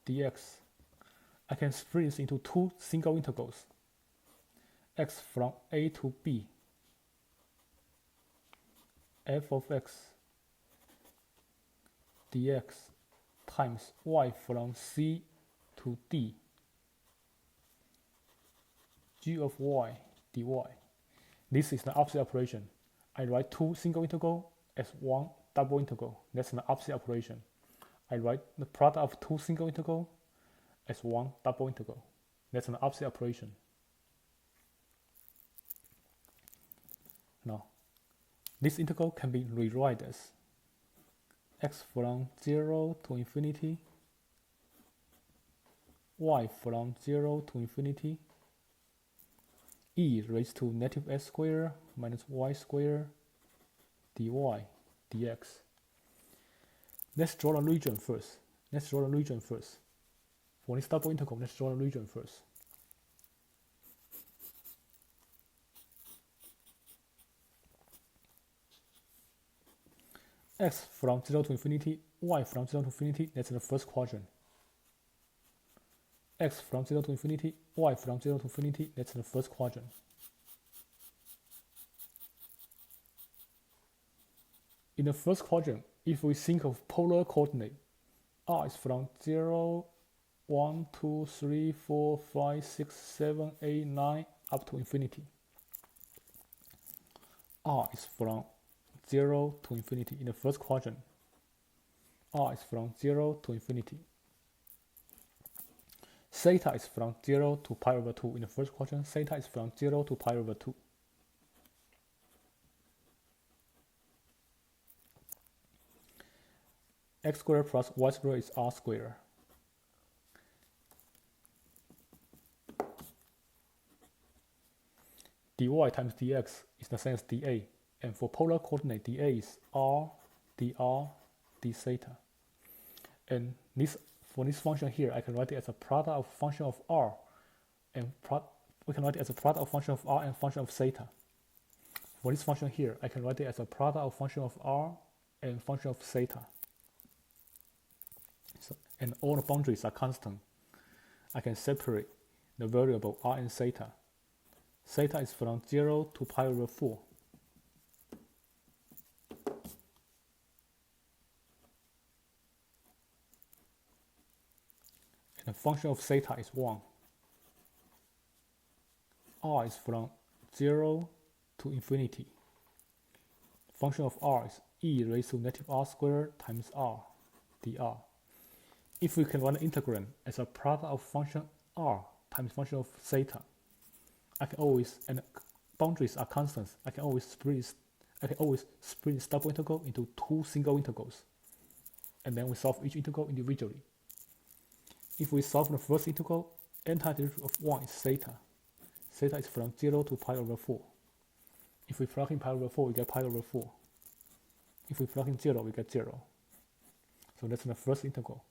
dx, I can split this into two single integrals, x from a to b, f of x dx times y from c to d, g of y dy. This is the opposite operation. I write two single integral as one double integral. That's an opposite operation. I write the product of two single integral as one double integral. That's an opposite operation. Now, this integral can be rewritten as x from 0 to infinity, y from 0 to infinity, e raised to negative x squared minus y squared dy dx. Let's draw the region first. For this double integral, let's draw the region first. X from 0 to infinity, y from 0 to infinity, that's the first quadrant. X from 0 to infinity, y from 0 to infinity, that's the first quadrant. In the first quadrant, if we think of polar coordinate, r is from 0, 1, 2, 3, 4, 5, 6, 7, 8, 9, up to infinity. R is from 0 to infinity. In the first quadrant, r is from 0 to infinity. Theta is from 0 to pi over 2. In the first quadrant, theta is from 0 to pi over 2. X squared plus y squared is r squared. Dy times dx is the same as dA. And for polar coordinate, dA is r dr d theta. And for this function here, I can write it as a product of function of r, and we can write it as a product of function of r and function of theta. For this function here, I can write it as a product of function of r and function of theta. And all the boundaries are constant. I can separate the variable r and theta. Theta is from 0 to pi over 4. And the function of theta is 1. R is from 0 to infinity. Function of r is e raised to negative r squared times r dr. If we can write the integrand as a product of function r times function of theta, I can always, and boundaries are constants, I can always split this double integral into two single integrals, and then we solve each integral individually. If we solve the first integral, antiderivative of 1 is theta. Theta is from 0 to pi over 4. If we plug in pi over 4, we get pi over 4. If we plug in 0, we get 0. So that's the first integral.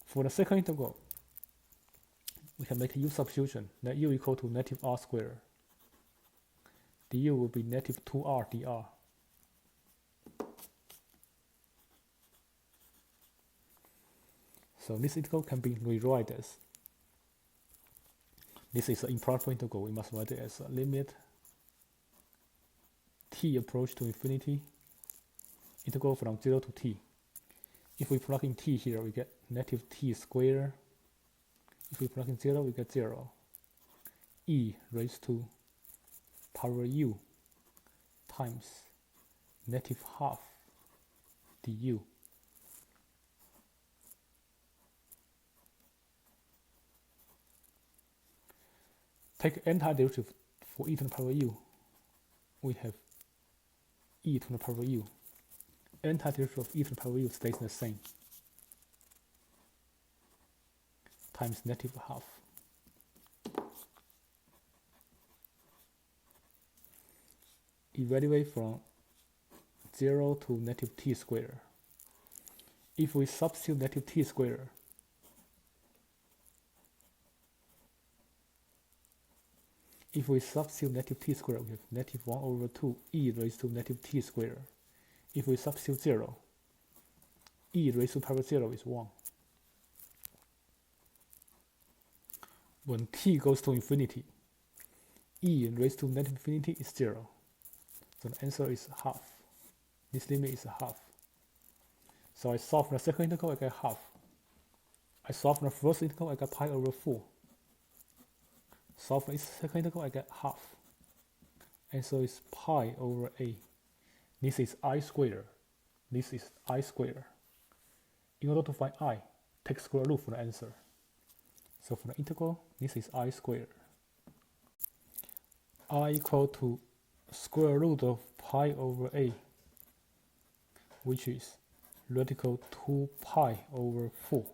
For the second integral, we can make a u substitution, that u equal to negative r squared. Du will be negative 2r dr. So this integral can be rewritten as, this is an improper integral, we must write it as a limit t approach to infinity, integral from 0 to t. If we plug in t here, we get negative t squared. If we plug in 0, we get 0. E raised to power u times negative half du. Take antiderivative for e to the power u. We have e to the power u. Antiderivative of e to the power u stays the same. times negative half. Evaluate from 0 to negative t squared. If we substitute negative t squared, we have negative 1 over 2 e raised to negative t squared. If we substitute 0, e raised to power 0 is 1. When t goes to infinity, e raised to negative infinity is 0. So the answer is half. This limit is half. So I solve the second integral, I get half. I solve the first integral, I get pi over 4. Solve the second integral, I get half. Answer is pi over a. This is I squared. This is I squared. In order to find I, take square root for the answer. So for the integral, this is I squared. I equal to square root of pi over a, which is radical 2 pi over 4.